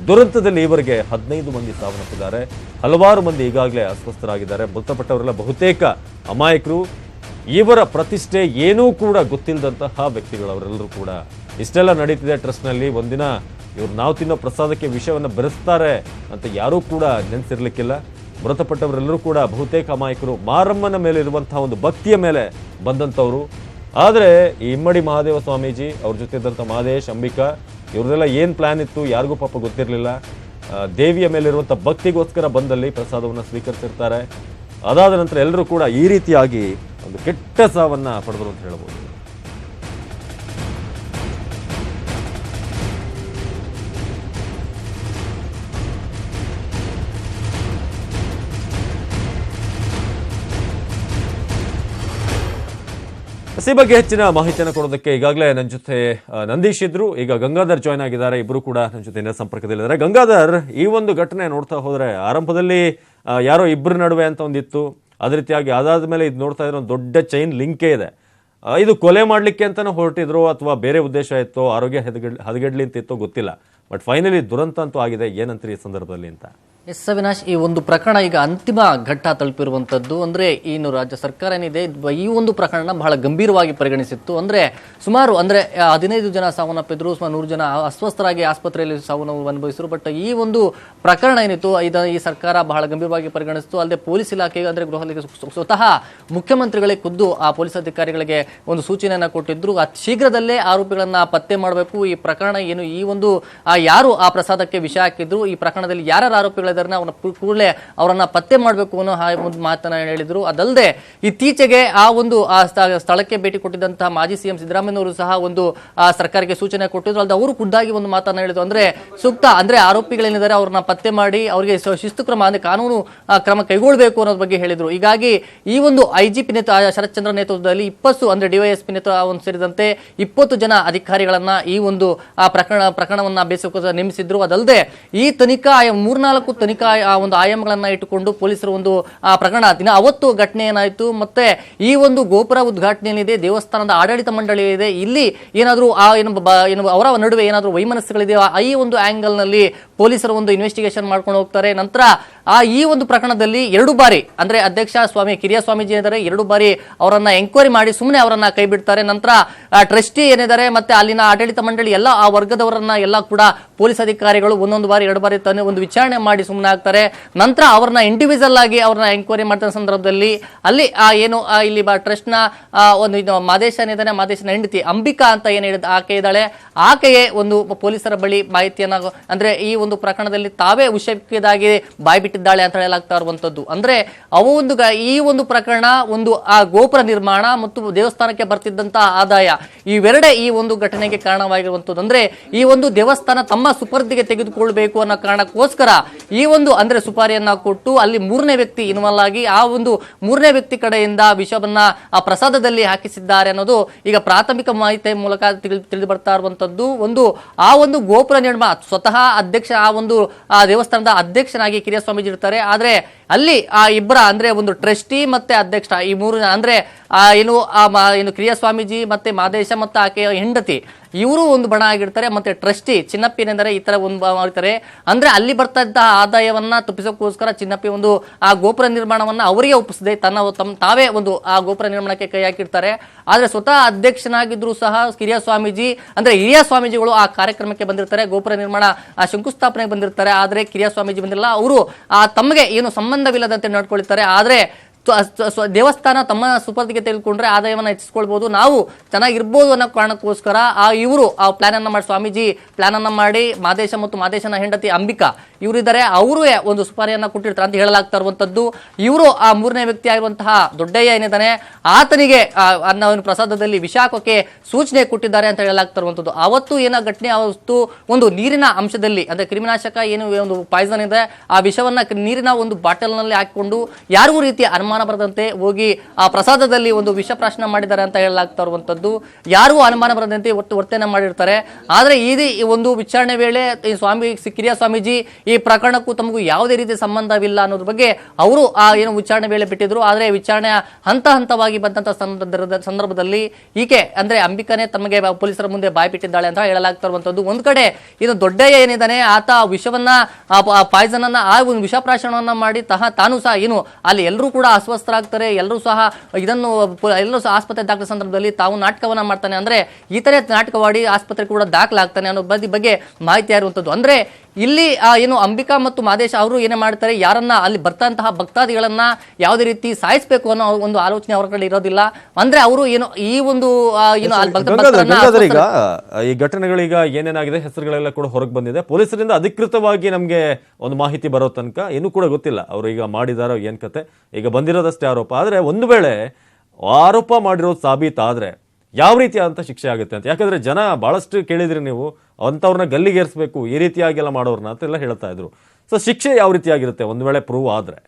ದುರಂತದಲ್ಲಿ ಈವರೆಗೆ 15 ಮಂದಿ ಸಾವನ್ನಪ್ಪಿದ್ದಾರೆ, ಹಲವಾರು ಮಂದಿ ಈಗಾಗಲೇ ಅಸ್ವಸ್ಥರಾಗಿದ್ದಾರೆ. ಮೃತಪಟ್ಟವರೆಲ್ಲ ಬಹುತೇಕ ಅಮಾಯಕರು, ಇವರ ಪ್ರತಿಷ್ಠೆ ಏನೂ ಕೂಡ ಗೊತ್ತಿಲ್ಲದಂತಹ ವ್ಯಕ್ತಿಗಳವರೆಲ್ಲರೂ ಕೂಡ. ಇಷ್ಟೆಲ್ಲ ನಡೀತಿದೆ ಟ್ರಸ್ಟ್ನಲ್ಲಿ. ಒಂದಿನ ಇವ್ರು ನಾವು ತಿನ್ನೋ ಪ್ರಸಾದಕ್ಕೆ ವಿಷಯವನ್ನು ಬೆರೆಸ್ತಾರೆ ಅಂತ ಯಾರೂ ಕೂಡ ನೆನೆಸಿರ್ಲಿಕ್ಕಿಲ್ಲ. ಮೃತಪಟ್ಟವರೆಲ್ಲರೂ ಕೂಡ ಬಹುತೇಕ ಅಮಾಯಕರು, ಮಾರಮ್ಮನ ಮೇಲೆ ಇರುವಂತಹ ಒಂದು ಭಕ್ತಿಯ ಮೇಲೆ ಬಂದಂಥವ್ರು. ಆದರೆ ಈ ಇಮ್ಮಡಿ ಮಹಾದೇವ ಸ್ವಾಮೀಜಿ, ಅವ್ರ ಜೊತೆ ಇದ್ದಂಥ ಮಹದೇಶ್, ಅಂಬಿಕಾ, ಇವ್ರದೆಲ್ಲ ಏನು ಪ್ಲಾನ್ ಇತ್ತು ಯಾರಿಗೂ ಪಾಪ ಗೊತ್ತಿರಲಿಲ್ಲ. ದೇವಿಯ ಮೇಲಿರುವಂಥ ಭಕ್ತಿಗೋಸ್ಕರ ಬಂದಲ್ಲಿ ಪ್ರಸಾದವನ್ನು ಸ್ವೀಕರಿಸಿರ್ತಾರೆ. ಅದಾದ ನಂತರ ಎಲ್ಲರೂ ಕೂಡ ಈ ರೀತಿಯಾಗಿ ಒಂದು ಕೆಟ್ಟ ಸಾವನ್ನ ಪಡೆದರು ಅಂತ ಹೇಳ್ಬೋದು. ಈ ಬಗ್ಗೆ ಹೆಚ್ಚಿನ ಮಾಹಿತಿಯನ್ನು ಕೊಡೋದಕ್ಕೆ ಈಗಾಗಲೇ ನನ್ನ ಜೊತೆ ನಂದೀಶ್ ಇದ್ರು, ಈಗ ಗಂಗಾಧರ್ ಜಾಯ್ನ್ ಆಗಿದ್ದಾರೆ. ಇಬ್ಬರು ಕೂಡ ನನ್ನ ಜೊತೆ ಸಂಪರ್ಕದಲ್ಲಿದ್ದಾರೆ. ಗಂಗಾಧರ್, ಈ ಒಂದು ಘಟನೆ ನೋಡ್ತಾ ಹೋದ್ರೆ ಆರಂಭದಲ್ಲಿ ಯಾರೋ ಇಬ್ಬರ ನಡುವೆ ಅಂತ ಒಂದಿತ್ತು, ಅದೇ ರೀತಿಯಾಗಿ ಅದಾದ ಮೇಲೆ ಇದು ನೋಡ್ತಾ ಇದ್ರೆ ಒಂದು ದೊಡ್ಡ ಚೈನ್ ಲಿಂಕೇ ಇದೆ. ಇದು ಕೊಲೆ ಮಾಡ್ಲಿಕ್ಕೆ ಅಂತಾನೆ ಹೊರಟಿದ್ರು ಅಥವಾ ಬೇರೆ ಉದ್ದೇಶ ಇತ್ತೋ, ಆರೋಗ್ಯ ಹದಗೆಡ್ಲಿ ಅಂತ ಇತ್ತೋ ಗೊತ್ತಿಲ್ಲ. ಬಟ್ ಫೈನಲಿ ದುರಂತ ಅಂತೂ ಆಗಿದೆ. ಏನಂತೀರಿ ಈ ಸಂದರ್ಭದಲ್ಲಿ ಅಂತ? ಎಸ್ ಅವಿನಾಶ್, ಈ ಒಂದು ಪ್ರಕರಣ ಈಗ ಅಂತಿಮ ಘಟ್ಟ ತಲುಪಿರುವಂತದ್ದು. ಅಂದ್ರೆ ಏನು ರಾಜ್ಯ ಸರ್ಕಾರ ಏನಿದೆ ಈ ಒಂದು ಪ್ರಕರಣ ಬಹಳ ಗಂಭೀರವಾಗಿ ಪರಿಗಣಿಸಿತ್ತು. ಅಂದ್ರೆ ಸುಮಾರು 15 ಜನ ಸಾವನ್ನಪ್ಪಿದ್ರು, ಸುಮಾರು 100 ಜನ ಅಸ್ವಸ್ಥರಾಗಿ ಆಸ್ಪತ್ರೆಯಲ್ಲಿ ಸಾವು ಅನುಭವಿಸಿದ್ರು. ಬಟ್ ಈ ಒಂದು ಪ್ರಕರಣ ಏನಿತ್ತು ಈ ಸರ್ಕಾರ ಬಹಳ ಗಂಭೀರವಾಗಿ ಪರಿಗಣಿಸಿತು. ಅಲ್ಲದೆ ಪೊಲೀಸ್ ಇಲಾಖೆಗೆ, ಅಂದ್ರೆ ಗೃಹ ಇಲಾಖೆಗೆ ಸ್ವತಃ ಮುಖ್ಯಮಂತ್ರಿಗಳೇ ಖುದ್ದು ಆ ಪೊಲೀಸ್ ಅಧಿಕಾರಿಗಳಿಗೆ ಒಂದು ಸೂಚನೆಯನ್ನ ಕೊಟ್ಟಿದ್ರು. ಶೀಘ್ರದಲ್ಲೇ ಆರೋಪಿಗಳನ್ನ ಪತ್ತೆ ಮಾಡಬೇಕು. ಈ ಪ್ರಕರಣ ಏನು, ಈ ಒಂದು ಯಾರು ಆ ಪ್ರಸಾದಕ್ಕೆ ವಿಷ ಹಾಕಿದ್ರು, ಈ ಪ್ರಕರಣದಲ್ಲಿ ಯಾರು ಆರೋಪಿಗಳ ಕೂಡಲೇ ಅವರನ್ನ ಪತ್ತೆ ಮಾಡಬೇಕು ಅನ್ನೋ ಒಂದು ಮಾತನ್ನ ಹೇಳಿದ್ರು. ಅದಲ್ಲದೆ ಇತ್ತೀಚೆಗೆ ಆ ಸ್ಥಳಕ್ಕೆ ಭೇಟಿ ಕೊಟ್ಟಿದ್ದಂತಹ ಮಾಜಿ ಸಿಎಂ ಸಿದ್ದರಾಮಯ್ಯನವರು ಸಹ ಒಂದು ಸರ್ಕಾರಕ್ಕೆ ಸೂಚನೆ ಕೊಟ್ಟಿದ್ರು. ಅಲ್ಲದೆ ಅವರು ಖುದ್ದಾಗಿ ಒಂದು ಮಾತನ್ನ ಹೇಳಿದ್ರು. ಅಂದ್ರೆ ಸೂಕ್ತ, ಅಂದ್ರೆ ಆರೋಪಿಗಳೇನಿದ್ದಾರೆ ಅವ್ರನ್ನ ಪತ್ತೆ ಮಾಡಿ ಅವರಿಗೆ ಶಿಸ್ತು ಕ್ರಮ, ಅಂದ್ರೆ ಕಾನೂನು ಕ್ರಮ ಕೈಗೊಳ್ಳಬೇಕು ಅನ್ನೋದ್ರ ಬಗ್ಗೆ ಹೇಳಿದ್ರು. ಹೀಗಾಗಿ ಈ ಒಂದು ಐಜಿಪಿ ಶರತ್ ಚಂದ್ರ ನೇತೃತ್ವದಲ್ಲಿ 20 ಅಂದ್ರೆ ಡಿವೈಎಸ್ಪಿ ನೇತೃತ್ವ ಸೇರಿದಂತೆ 20 ಜನ ಅಧಿಕಾರಿಗಳನ್ನ ಈ ಒಂದು ಪ್ರಕರಣವನ್ನ ಬೇಸೋಕೋಸ್ಕರ ನೇಮಿಸಿದ್ರು. ಅದಲ್ಲದೆ ಈ ತನಿಖಾ 3-4 ತನಿಖಾ ಒಂದು ಆಯಾಮಗಳನ್ನ ಇಟ್ಟುಕೊಂಡು ಪೊಲೀಸರು ಒಂದು ಪ್ರಕರಣ ಅವತ್ತು ಘಟನೆ ಏನಾಯ್ತು, ಮತ್ತೆ ಈ ಒಂದು ಗೋಪುರ ಉದ್ಘಾಟನೆ ಏನಿದೆ, ದೇವಸ್ಥಾನದ ಆಡಳಿತ ಮಂಡಳಿ ಇದೆ, ಇಲ್ಲಿ ಏನಾದ್ರೂ ಅವರ ನಡುವೆ ಏನಾದ್ರೂ ವೈಮನಸ್ಸುಗಳಿದೆ, ಈ ಒಂದು ಆಂಗಲ್ ನಲ್ಲಿ ಪೊಲೀಸರು ಒಂದು ಇನ್ವೆಸ್ಟಿಗೇಷನ್ ಮಾಡ್ಕೊಂಡು ಹೋಗ್ತಾರೆ. ನಂತರ ಈ ಒಂದು ಪ್ರಕರಣದಲ್ಲಿ 2 ಬಾರಿ ಅಂದ್ರೆ ಅಧ್ಯಕ್ಷ ಕಿರಿಯ ಸ್ವಾಮೀಜಿ ಏನಿದ್ದಾರೆ 2 ಬಾರಿ ಅವರನ್ನ ಎಂಕ್ವೈರಿ ಮಾಡಿ ಸುಮ್ಮನೆ ಅವರನ್ನ ಕೈ ಬಿಡ್ತಾರೆ. ನಂತರ ಟ್ರಸ್ಟಿ ಏನಿದ್ದಾರೆ ಮತ್ತೆ ಅಲ್ಲಿನ ಆಡಳಿತ ಮಂಡಳಿ ಎಲ್ಲ ಆ ವರ್ಗದವರನ್ನ ಎಲ್ಲ ಕೂಡ ಪೊಲೀಸ್ ಅಧಿಕಾರಿಗಳು 1 ಬಾರಿ 2 ಬಾರಿ ಒಂದು ವಿಚಾರಣೆ ಮಾಡಿ ಸುಮ್ಮನೆ ಆಗ್ತಾರೆ. ನಂತರ ಅವ್ರನ್ನ ಇಂಡಿವಿಜುವಲ್ ಆಗಿ ಅವ್ರನ್ನ ಎಂಕ್ವೈರಿ ಮಾಡ್ತಾ ಸಂದರ್ಭದಲ್ಲಿ ಅಲ್ಲಿ ಏನು ಇಲ್ಲಿ ಟ್ರಸ್ಟ್ ನ ಒಂದು ಮಾದೇಶನ್ ಇದ್ದಾನೆ, ಮಾದೇಶನ ಹೆಂಡತಿ ಅಂಬಿಕಾ ಅಂತ ಏನ್ ಹೇಳಿದ ಆಕೆ ಇದ್ದಾಳೆ, ಆಕೆಯೇ ಒಂದು ಪೊಲೀಸರ ಬಳಿ ಮಾಹಿತಿಯನ್ನ, ಅಂದ್ರೆ ಈ ಒಂದು ಪ್ರಕರಣದಲ್ಲಿ ತಾವೇ ವಿಷಯಕ್ಕಿದಾಗಿ ಬಾಯ್ಬಿಟ್ಟಿದ್ದಾಳೆ ಅಂತ ಹೇಳಲಾಗ್ತಾ ಇರುವಂತದ್ದು. ಅಂದ್ರೆ ಈ ಒಂದು ಪ್ರಕರಣ ಒಂದು ಆ ಗೋಪುರ ನಿರ್ಮಾಣ ಮತ್ತು ದೇವಸ್ಥಾನಕ್ಕೆ ಬರ್ತಿದ್ದಂತಹ ಆದಾಯ ಇವೆರಡೇ ಈ ಒಂದು ಘಟನೆಗೆ ಕಾರಣವಾಗಿರುವಂತದ್ದು. ಅಂದ್ರೆ ಈ ಒಂದು ದೇವಸ್ಥಾನ ತಮ್ಮ ಸುಪರ್ದಿಗೆ ತೆಗೆದುಕೊಳ್ಬೇಕು ಅನ್ನೋ ಕಾರಣಕ್ಕೋಸ್ಕರ ಈ ಒಂದು ಅಂದ್ರೆ ಸುಪಾರಿಯನ್ನ ಕೊಟ್ಟು ಅಲ್ಲಿ 3ನೇ ವ್ಯಕ್ತಿ ಇನ್ವಾಲ್ವ್ ಆಗಿ ಆ ಒಂದು 3ನೇ ವ್ಯಕ್ತಿ ಕಡೆಯಿಂದ ವಿಷವನ್ನ ಆ ಪ್ರಸಾದದಲ್ಲಿ ಹಾಕಿಸಿದ್ದಾರೆ ಅನ್ನೋದು ಈಗ ಪ್ರಾಥಮಿಕ ಮಾಹಿತಿ ಮೂಲಕ ತಿಳಿದು ಬರ್ತಾ ಇರುವಂತದ್ದು. ಆ ಒಂದು ಗೋಪುರ ನಿರ್ಮಾಣ ಸ್ವತಃ ಅಧ್ಯಕ್ಷ ಆ ದೇವಸ್ಥಾನದ ಅಧ್ಯಕ್ಷನಾಗಿ ಕಿರಿಯ ಸ್ವಾಮೀಜಿ ಇರ್ತಾರೆ. ಆದ್ರೆ ಅಲ್ಲಿ ಇಬ್ಬರ ಅಂದ್ರೆ ಒಂದು ಟ್ರಸ್ಟಿ ಮತ್ತೆ ಅಧ್ಯಕ್ಷ ಈ 3 ಅಂದ್ರೆ ಏನು ಕಿರಿಯ ಸ್ವಾಮೀಜಿ ಮತ್ತೆ ಮಾದೇಶ ಮತ್ತೆ ಆಕೆಯ ಹೆಂಡತಿ ಇವರು ಒಂದು ಬಣ ಆಗಿರ್ತಾರೆ. ಮತ್ತೆ ಟ್ರಸ್ಟಿ ಚಿನ್ನಪ್ಪಿ ಏನೆಂದರೆ ಈ ತರ ಒಂದು ಮಾಡ್ತಾರೆ. ಅಂದ್ರೆ ಅಲ್ಲಿ ಬರ್ತಾ ಇದ್ದ ಆದಾಯವನ್ನ ತಪ್ಪಿಸೋಕ್ಕೋಸ್ಕರ ಚಿನ್ನಪ್ಪಿ ಆ ಗೋಪುರ ನಿರ್ಮಾಣವನ್ನ ಅವರಿಗೆ ಒಪ್ಪಿಸದೆ ತಾವೇ ಆ ಗೋಪುರ ನಿರ್ಮಾಣಕ್ಕೆ ಕೈ ಹಾಕಿರ್ತಾರೆ. ಆದ್ರೆ ಸ್ವತಃ ಅಧ್ಯಕ್ಷನಾಗಿದ್ರು ಸಹ ಕಿರಿಯ ಸ್ವಾಮೀಜಿ ಅಂದ್ರೆ ಹಿರಿಯ ಸ್ವಾಮೀಜಿಗಳು ಆ ಕಾರ್ಯಕ್ರಮಕ್ಕೆ ಬಂದಿರ್ತಾರೆ, ಗೋಪುರ ನಿರ್ಮಾಣ ಶಂಕುಸ್ಥಾಪನೆಗೆ ಬಂದಿರ್ತಾರೆ. ಆದ್ರೆ ಕಿರಿಯ ಸ್ವಾಮೀಜಿ ಬಂದಿರಲ್ಲ, ಅವರು ತಮಗೆ ಏನು ಸಂಬಂಧವಿಲ್ಲದಂತೆ ನಡ್ಕೊಳ್ತಾರೆ. ಆದ್ರೆ ದೇವಸ್ಥಾನ ತಮ್ಮ ಸುಪರ್ದಿಗೆ ತೆಗೆದುಕೊಂಡ್ರೆ ಆದಾಯವನ್ನು ಹೆಚ್ಚಿಸ್ಕೊಳ್ಬಹುದು, ನಾವು ಚೆನ್ನಾಗಿರ್ಬೋದು ಅನ್ನೋ ಕಾರಣಕ್ಕೋಸ್ಕರ ಇವರು ಆ ಪ್ಲಾನ್ ಅನ್ನ ಮಾಡಿ, ಸ್ವಾಮೀಜಿ ಪ್ಲಾನ್ ಅನ್ನ ಮಾಡಿ ಮಾದೇಶ ಮತ್ತು ಮಾದೇಶನ ಹೆಂಡತಿ ಅಂಬಿಕಾ ಇವರಿದ್ದಾರೆ, ಅವರು ಒಂದು ಸುಪಾರಿಯನ್ನ ಕೊಟ್ಟಿರ್ತಾರೆ ಅಂತ ಹೇಳಲಾಗ್ತಾ ಇರುವಂತದ್ದು. ಇವರು ಆ ಮೂರನೇ ವ್ಯಕ್ತಿ ಆಗಿರುವಂತಹ ದೊಡ್ಡಯ್ಯ ಏನಿದ್ದಾನೆ ಆತನಿಗೆ ಪ್ರಸಾದದಲ್ಲಿ ವಿಷ ಹಾಕೋಕೆ ಸೂಚನೆ ಕೊಟ್ಟಿದ್ದಾರೆ ಅಂತ ಹೇಳಲಾಗ್ತಾ ಇರುವಂತದ್ದು. ಅವತ್ತು ಏನೋ ಘಟನೆ, ಅವತ್ತು ಒಂದು ನೀರಿನ ಅಂಶದಲ್ಲಿ ಅಂದ್ರೆ ಕ್ರಿಮಿನಾಶಕ ಏನು ಒಂದು ಪಾಯ್ಸನ್ ಇದೆ, ಆ ವಿಷವನ್ನ ನೀರಿನ ಒಂದು ಬಾಟಲ್ ನಲ್ಲಿ ಹಾಕಿಕೊಂಡು ಯಾರಿಗೂ ರೀತಿಯ ಅನುಮಾನ ಬರದಂತೆ ಹೋಗಿ ಆ ಪ್ರಸಾದದಲ್ಲಿ ಒಂದು ವಿಷ ಪ್ರಾಶನ ಮಾಡಿದ್ದಾರೆ ಅಂತ ಹೇಳಲಾಗ್ತಾ ಇರುವಂತದ್ದು. ಯಾರಿಗೂ ಅನುಮಾನ ಬರದಂತೆ ವರ್ತನೆ ಮಾಡಿರ್ತಾರೆ. ಆದ್ರೆ ಈ ಒಂದು ವಿಚಾರಣೆ ವೇಳೆ ಈ ಕಿರಿಯ ಸ್ವಾಮೀಜಿ ಈ ಪ್ರಕರಣಕ್ಕೂ ತಮಗೂ ಯಾವುದೇ ರೀತಿಯ ಸಂಬಂಧವಿಲ್ಲ ಅನ್ನೋದ್ರ ಬಗ್ಗೆ ಅವರು ಏನು ವಿಚಾರಣೆ ವೇಳೆ ಬಿಟ್ಟಿದ್ರು. ಆದ್ರೆ ವಿಚಾರಣೆಯ ಹಂತವಾಗಿ ಬಂದಂತ ಸಂದರ್ಭದಲ್ಲಿ ಈಕೆ ಅಂದ್ರೆ ಅಂಬಿಕಾನೇ ತಮಗೆ ಪೊಲೀಸರ ಮುಂದೆ ಬಾಯಿ ಬಿಟ್ಟಿದ್ದಾಳೆ ಅಂತ ಹೇಳಲಾಗ್ತಾ ಇರುವಂತದ್ದು. ಒಂದ್ ಕಡೆ ಇದು ದೊಡ್ಡಯ್ಯ ಏನಿದ್ದಾನೆ ಆತ ವಿಷವನ್ನ ಪಾಯ್ಸನ್ ಅನ್ನ ಆ ಒಂದು ವಿಷಪ್ರಾಶನವನ್ನ ಮಾಡಿ ತಾನು ಸಹ ಏನು ಅಲ್ಲಿ ಎಲ್ಲರೂ ಕೂಡ ಅಸ್ವಸ್ಥರಾಗ್ತಾರೆ, ಎಲ್ಲರೂ ಸಹ ಎಲ್ಲರೂ ಸಹ ಆಸ್ಪತ್ರೆ ದಾಖಲೆ ಸಂದರ್ಭದಲ್ಲಿ ತಾವು ನಾಟಕವನ್ನ ಮಾಡ್ತಾನೆ, ಅಂದ್ರೆ ಈತನೇ ನಾಟಕವಾಡಿ ಆಸ್ಪತ್ರೆ ಕೂಡ ದಾಖಲಾಗ್ತಾನೆ ಅನ್ನೋ ಬಗ್ಗೆ ಮಾಹಿತಿ ಇರುವಂತದ್ದು. ಅಂದ್ರೆ ಇಲ್ಲಿ ಏನು ಅಂಬಿಕಾ ಮತ್ತು ಮಾದೇಶ ಅವರು ಏನೇ ಮಾಡ್ತಾರೆ, ಯಾರನ್ನ ಅಲ್ಲಿ ಬರ್ತಂತಹ ಭಕ್ತಾದಿಗಳನ್ನ ಯಾವುದೇ ರೀತಿ ಸಾಯಿಸಬೇಕು ಅನ್ನೋ ಒಂದು ಆಲೋಚನೆ ಅವರ ಕಡೆ ಇರೋದಿಲ್ಲ. ಅಂದ್ರೆ ಅವರು ಏನು ಈ ಒಂದು ಏನು ಈಗ ಈ ಘಟನೆಗಳೀಗ ಏನೇನಾಗಿದೆ ಹೆಸರುಗಳೆಲ್ಲ ಕೂಡ ಹೊರಗೆ ಬಂದಿದೆ. ಪೊಲೀಸರಿಂದ ಅಧಿಕೃತವಾಗಿ ನಮ್ಗೆ ಒಂದು ಮಾಹಿತಿ ಬರೋ ತನಕ ಇನ್ನೂ ಕೂಡ ಗೊತ್ತಿಲ್ಲ ಅವರು ಈಗ ಮಾಡಿದಾರೋ ಏನ್ ಕತೆ. ಈಗ ಬಂದಿರೋದಷ್ಟೇ ಆರೋಪ. ಆದ್ರೆ ಒಂದು ವೇಳೆ ಆರೋಪ ಮಾಡಿರೋದು ಸಾಬೀತಾದ್ರೆ ಯಾವ ರೀತಿಯಾದಂಥ ಶಿಕ್ಷೆ ಆಗುತ್ತೆ ಅಂತ, ಯಾಕಂದ್ರೆ ಜನ ಬಹಳಷ್ಟು ಕೇಳಿದ್ರಿ ನೀವು, ಅಂಥವ್ರನ್ನ ಗಲ್ಲಿಗೇರಿಸಬೇಕು ಈ ರೀತಿಯಾಗೆಲ್ಲ ಮಾಡೋರ್ನ ಅಂತೆಲ್ಲ ಹೇಳ್ತಾ ಇದ್ರು. ಸೊ ಶಿಕ್ಷೆ ಯಾವ ರೀತಿಯಾಗಿರುತ್ತೆ ಒಂದು ವೇಳೆ ಪ್ರೂವ್ ಆದ್ರೆ?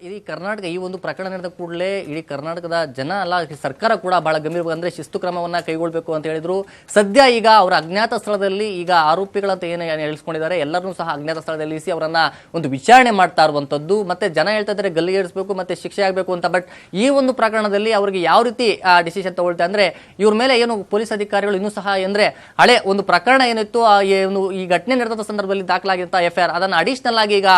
ಇಡೀ ಕರ್ನಾಟಕ ಈ ಒಂದು ಪ್ರಕರಣ ನಡೆದ ಕೂಡಲೇ ಇಡೀ ಕರ್ನಾಟಕದ ಜನ ಅಲ್ಲ ಸರ್ಕಾರ ಕೂಡ ಬಹಳ ಗಂಭೀರ ಅಂದ್ರೆ ಶಿಸ್ತು ಕ್ರಮವನ್ನ ಕೈಗೊಳ್ಳಬೇಕು ಅಂತ ಹೇಳಿದ್ರು. ಸದ್ಯ ಈಗ ಅವರ ಅಜ್ಞಾತ ಸ್ಥಳದಲ್ಲಿ ಈಗ ಆರೋಪಿಗಳಂತ ಏನು ಹೇಳಿಸ್ಕೊಂಡಿದ್ದಾರೆ ಎಲ್ಲರನ್ನೂ ಸಹ ಅಜ್ಞಾತ ಸ್ಥಳದಲ್ಲಿ ಇರಿಸಿ ಅವರನ್ನ ಒಂದು ವಿಚಾರಣೆ ಮಾಡ್ತಾ ಇರುವಂತದ್ದು. ಮತ್ತೆ ಜನ ಹೇಳ್ತಾ ಇದ್ದಾರೆ ಗಲ್ಲಿಗೇರಿಸಬೇಕು ಮತ್ತೆ ಶಿಕ್ಷೆ ಆಗಬೇಕು ಅಂತ. ಬಟ್ ಈ ಒಂದು ಪ್ರಕರಣದಲ್ಲಿ ಅವರಿಗೆ ಯಾವ ರೀತಿ ಡಿಸಿಷನ್ ತಗೊಳ್ತಾರೆ ಅಂದ್ರೆ ಇವ್ರ ಮೇಲೆ ಏನು ಪೊಲೀಸ್ ಅಧಿಕಾರಿಗಳು ಇನ್ನೂ ಸಹ ಅಂದ್ರೆ ಹಳೆ ಒಂದು ಪ್ರಕರಣ ಏನಿತ್ತು ಈ ಘಟನೆ ನಡೆದ ಸಂದರ್ಭದಲ್ಲಿ ದಾಖಲಾಗಿದ್ದ FIR ಅದನ್ನ ಅಡಿಷನಲ್ ಆಗಿ ಈಗ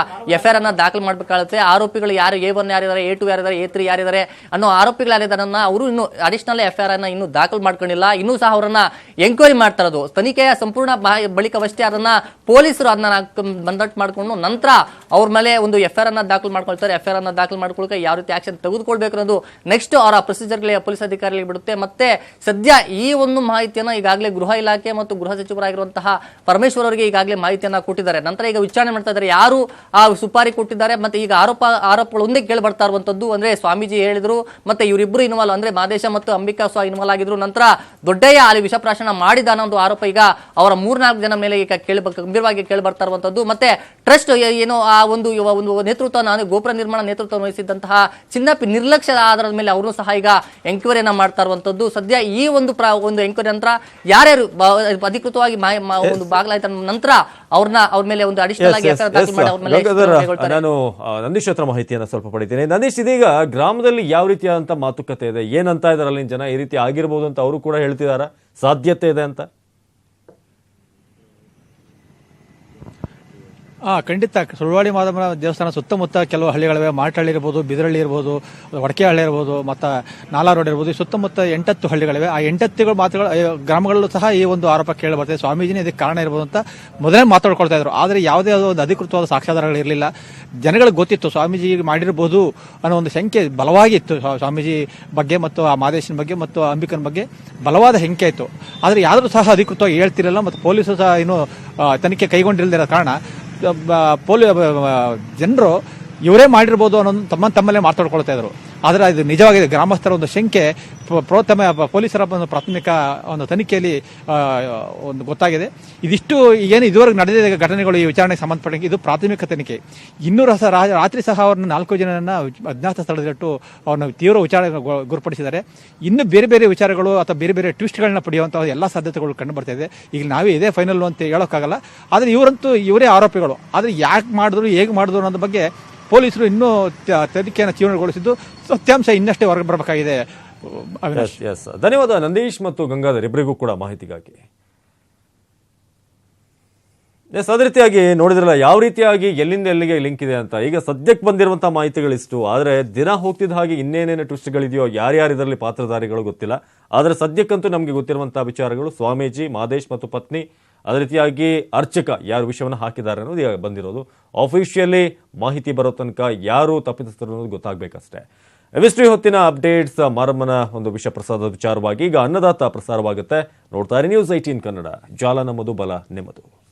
FIR ಅನ್ನ ದಾಖಲು ಮಾಡಬೇಕಾಗುತ್ತೆ. ಆರೋಪಿಗಳು ಯಾರು A1 ಯಾರಿದ್ದಾರೆ, A2 ಯಾರಿದ್ದಾರೆ, A3 ಯಾರಿದ್ದಾರೆ ಅನ್ನೋ ಆರೋಪಿಗಳು ಯಾರಿದ್ದಾರೆ ಅವರು ಇನ್ನು ಅಡಿಷನಲ್ FIR ಅನ್ನ ಇನ್ನೂ ದಾಖಲು ಮಾಡ್ಕೊಂಡಿಲ್ಲ. ಇನ್ನೂ ಸಹ ಅವರನ್ನ ಎಂಕ್ವೈರಿ ಮಾಡ್ತಾ ಇರೋದು. ತನಿಖೆಯ ಸಂಪೂರ್ಣ ಬಳಿಕವಷ್ಟೇ ಅದನ್ನ ಪೊಲೀಸರು ಅದನ್ನ ಬಂದಟ್ ಮಾಡ್ಕೊಂಡು ನಂತರ ಅವ್ರ ಮೇಲೆ ಒಂದು FIR ಅನ್ನ ದಾಖಲು ಮಾಡ್ಕೊಳ್ತಾರೆ. FIR ಅನ್ನ ದಾಖಲು ಮಾಡ್ಕೊಳ್ಳೋಕೆ ಯಾವ ರೀತಿ ಆಕ್ಷನ್ ತೆಗೆದುಕೊಳ್ಬೇಕು ಅನ್ನೋದು ನೆಕ್ಸ್ಟ್ ಅವರ ಪ್ರೊಸೀಜರ್ಗಳಿಗೆ ಪೊಲೀಸ್ ಅಧಿಕಾರಿಗಳಿಗೆ ಬಿಡುತ್ತೆ. ಮತ್ತೆ ಸದ್ಯ ಈ ಒಂದು ಮಾಹಿತಿಯನ್ನ ಈಗಾಗಲೇ ಗೃಹ ಇಲಾಖೆ ಮತ್ತು ಗೃಹ ಸಚಿವರಾಗಿರುವಂತಹ ಪರಮೇಶ್ವರ್ ಅವರಿಗೆ ಈಗಾಗಲೇ ಮಾಹಿತಿಯನ್ನ ಕೊಟ್ಟಿದ್ದಾರೆ. ನಂತರ ಈಗ ವಿಚಾರಣೆ ಮಾಡ್ತಾ ಇದ್ದಾರೆ ಯಾರು ಆ ಸುಪಾರಿ ಕೊಟ್ಟಿದ್ದಾರೆ. ಮತ್ತೆ ಈಗ ಆರೋಪಗಳು ಒಂದೇ ಕೇಳಿ ಬರ್ತಾ ಇರುವಂತದ್ದು ಅಂದ್ರೆ ಸ್ವಾಮೀಜಿ ಹೇಳಿದ್ರು ಮತ್ತೆ ಇವರಿಬ್ಬರು ಇನ್ವಾಲ್ವ್ ಅಂದ್ರೆ ಮಾದೇಶ ಮತ್ತು ಅಂಬಿಕಾ ಸಹ ಇನ್ವಾಲ್ವ್ ಆಗಿದ್ರು. ನಂತರ ದೊಡ್ಡಯ್ಯ ಅಲ್ಲಿ ವಿಷಪ್ರಾಶನ ಮಾಡಿದ ಅನ್ನೋ ಒಂದು ಆರೋಪ ಈಗ ಅವರ 3-4 ಜನ ಮೇಲೆ ಈಗ ಗಂಭೀರವಾಗಿ ಕೇಳಿ ಬರ್ತಾ ಇರುವಂತದ್ದು. ಮತ್ತೆ ಟ್ರಸ್ಟ್ ಏನು ಆ ಒಂದು ನೇತೃತ್ವ ಗೋಪುರ ನಿರ್ಮಾಣ ನೇತೃತ್ವ ವಹಿಸಿದಂತಹ ಚಿನ್ನಪ್ಪಿ ನಿರ್ಲಕ್ಷ್ಯದ ಆಧಾರದ ಮೇಲೆ ಅವರು ಸಹ ಈಗ ಎಂಕ್ವೈರಿಯನ್ನ ಮಾಡ್ತಾ ಇರುವಂತದ್ದು. ಸದ್ಯ ಈ ಒಂದು ಎಂಕ್ವೈರಿ ನಂತರ ಯಾರ್ಯಾರು ಅಧಿಕೃತವಾಗಿ ಒಂದು ಬಾಗ್ಲಾಯ್ತ ನಂತರ ಅವ್ರ ಮೇಲೆ ಒಂದು ಅಡಿಷನಲ್ ಆಗಿ ನಾನು ನಂದೀಶ್ ಹತ್ರ ಮಾಹಿತಿಯನ್ನು ಸ್ವಲ್ಪ ಪಡಿತೀನಿ. ನಂದೀಶ್, ಇದೀಗ ಗ್ರಾಮದಲ್ಲಿ ಯಾವ ರೀತಿಯಾದಂತ ಮಾತುಕತೆ ಇದೆ, ಏನಂತ ಇದಾರೆ ಅಲ್ಲಿನ ಜನ, ಈ ರೀತಿ ಆಗಿರ್ಬೋದು ಅಂತ ಅವರು ಕೂಡ ಹೇಳ್ತಿದಾರ, ಸಾಧ್ಯತೆ ಇದೆ ಅಂತ? ಖಂಡಿತ. ಸುಳ್ವಾಡಿ ಮಾದಮ್ಮನ ದೇವಸ್ಥಾನ ಸುತ್ತಮುತ್ತ ಕೆಲವು ಹಳ್ಳಿಗಳಿವೆ. ಮಾಟಹಳ್ಳಿ ಇರ್ಬೋದು, ಬಿದರಳ್ಳಿ ಇರ್ಬೋದು, ವಡಕೆಹಳ್ಳಿ ಇರ್ಬೋದು, ಮತ್ತು ನಾಲಾ ರೋಡ್ ಇರ್ಬೋದು. ಈ ಸುತ್ತಮುತ್ತ 8 ಹಳ್ಳಿಗಳಿವೆ. ಆ 8 ಮಾತುಗಳು ಗ್ರಾಮಗಳಲ್ಲೂ ಸಹ ಈ ಒಂದು ಆರೋಪ ಕೇಳಿ ಬರ್ತದೆ. ಸ್ವಾಮೀಜಿನೇ ಇದಕ್ಕೆ ಕಾರಣ ಇರ್ಬೋದು ಅಂತ ಮೊದಲೇ ಮಾತಾಡ್ಕೊಳ್ತಾ ಇದ್ರು. ಆದರೆ ಯಾವುದೇ ಒಂದು ಅಧಿಕೃತವಾದ ಸಾಕ್ಷ್ಯಾಧಾರಗಳು ಇರಲಿಲ್ಲ. ಜನಗಳಿಗೆ ಗೊತ್ತಿತ್ತು ಸ್ವಾಮೀಜಿ ಮಾಡಿರ್ಬೋದು ಅನ್ನೋ ಒಂದು ಶಂಕೆ ಬಲವಾಗಿ ಇತ್ತು. ಸ್ವಾಮೀಜಿ ಬಗ್ಗೆ ಮತ್ತು ಆ ಮಾದೇಶನ ಬಗ್ಗೆ ಮತ್ತು ಅಂಬಿಕನ ಬಗ್ಗೆ ಬಲವಾದ ಶಂಕೆ ಇತ್ತು. ಆದರೆ ಯಾರೂ ಸಹ ಅಧಿಕೃತವಾಗಿ ಹೇಳ್ತಿರಲಿಲ್ಲ ಮತ್ತು ಪೊಲೀಸರು ಸಹ ಇನ್ನೂ ತನಿಖೆ ಕೈಗೊಂಡಿಲ್ಲದಿರೋ ಕಾರಣ ಜನರು ಇವರೇ ಮಾಡಿರ್ಬೋದು ಅನ್ನೋದು ತಮ್ಮಲ್ಲೇ ಮಾತಾಡ್ಕೊಳ್ತಾ ಇದ್ರು. ಆದರೆ ಇದು ನಿಜವಾಗಿದೆ. ಗ್ರಾಮಸ್ಥರ ಒಂದು ಶಂಕೆ ಪೊಲೀಸರ ಒಂದು ಪ್ರಾಥಮಿಕ ಒಂದು ತನಿಖೆಯಲ್ಲಿ ಒಂದು ಗೊತ್ತಾಗಿದೆ. ಇದಿಷ್ಟು ಏನು ಇದುವರೆಗೆ ನಡೆದಿದೆ ಘಟನೆಗಳು ಈ ವಿಚಾರಣೆಗೆ ಸಂಬಂಧಪಟ್ಟಂಗೆ ಇದು ಪ್ರಾಥಮಿಕ ತನಿಖೆ. ಇನ್ನೂ ರಾತ್ರಿ ಸಹ ಅವ್ರನ್ನ 4 ಜನರನ್ನ ಅಜ್ಞಾತ ಸ್ಥಳದಲ್ಲಿಟ್ಟು ಅವ್ರನ್ನ ತೀವ್ರ ವಿಚಾರ ಗುರುಪಡಿಸಿದ್ದಾರೆ. ಇನ್ನು ಬೇರೆ ಬೇರೆ ವಿಚಾರಗಳು ಅಥವಾ ಬೇರೆ ಬೇರೆ ಟ್ವಿಸ್ಟ್ಗಳನ್ನ ಪಡೆಯುವಂತಹ ಎಲ್ಲ ಸಾಧ್ಯತೆಗಳು ಕಂಡು ಬರ್ತಾ ಇದೆ. ಈಗ ನಾವೇ ಇದೇ ಫೈನಲ್ ಅಂತ ಹೇಳೋಕ್ಕಾಗಲ್ಲ. ಆದರೆ ಇವರೇ ಆರೋಪಿಗಳು. ಆದರೆ ಯಾಕೆ ಮಾಡಿದ್ರು, ಹೇಗೆ ಮಾಡಿದ್ರು ಅನ್ನೋದ್ರ ಬಗ್ಗೆ ಪೊಲೀಸರು ಇನ್ನೂ ತನಿಖೆಯನ್ನು ತೀವ್ರಗೊಳಿಸಿದ್ದು ಸತ್ಯಾಂಶ ಇನ್ನಷ್ಟೇ ಹೊರಗೆ ಬರಬೇಕಾಗಿದೆ. ಧನ್ಯವಾದ ನಂದೀಶ್ ಮತ್ತು ಗಂಗಾಧರ್ ಇಬ್ಬರಿಗೂ ಕೂಡ ಮಾಹಿತಿಗಾಗಿ. ಅದೇ ರೀತಿಯಾಗಿ ನೋಡಿದ್ರಲ್ಲ ಯಾವ ರೀತಿಯಾಗಿ ಎಲ್ಲಿಂದ ಎಲ್ಲಿಗೆ ಲಿಂಕ್ ಇದೆ ಅಂತ. ಈಗ ಸದ್ಯಕ್ಕೆ ಬಂದಿರುವಂತಹ ಮಾಹಿತಿಗಳಿಷ್ಟು, ಆದರೆ ದಿನ ಹೋಗ್ತಿದ್ದ ಹಾಗೆ ಇನ್ನೇನೇನು ಟ್ವಿಸ್ಟ್ಗಳಿದೆಯೋ, ಯಾರ್ಯಾರು ಇದರಲ್ಲಿ ಪಾತ್ರಧಾರಿಗಳು ಗೊತ್ತಿಲ್ಲ. ಆದರೆ ಸದ್ಯಕ್ಕಂತೂ ನಮಗೆ ಗೊತ್ತಿರುವಂತಹ ವಿಚಾರಗಳು ಸ್ವಾಮೀಜಿ, ಮಾದೇಶ್ ಮತ್ತು ಪತ್ನಿ ಅದೇ ರೀತಿಯಾಗಿ ಅರ್ಚಕ ಯಾರು ವಿಷಯವನ್ನು ಹಾಕಿದ್ದಾರೆ ಅನ್ನೋದು ಈಗ ಬಂದಿರೋದು. ಆಫಿಷಿಯಲಿ ಮಾಹಿತಿ ಬರೋ ತನಕ ಯಾರು ತಪ್ಪಿತಸ್ಥರು ಅನ್ನೋದು ಗೊತ್ತಾಗಬೇಕಷ್ಟೇ. ಎವಿಸ್ಟ್ರಿ ಹೊತ್ತಿನ ಅಪ್ಡೇಟ್ಸ್ ಮಾರಮ್ಮನ ಒಂದು ವಿಷ ಪ್ರಸಾದದ ವಿಚಾರವಾಗಿ ಈಗ ಅನ್ನದಾತ ಪ್ರಸಾರವಾಗುತ್ತೆ. ನೋಡ್ತಾ ಇರಿ News 18 ಕನ್ನಡ. ಜಾಲ ನಮ್ಮದು, ಬಲ ನಿಮ್ಮದು.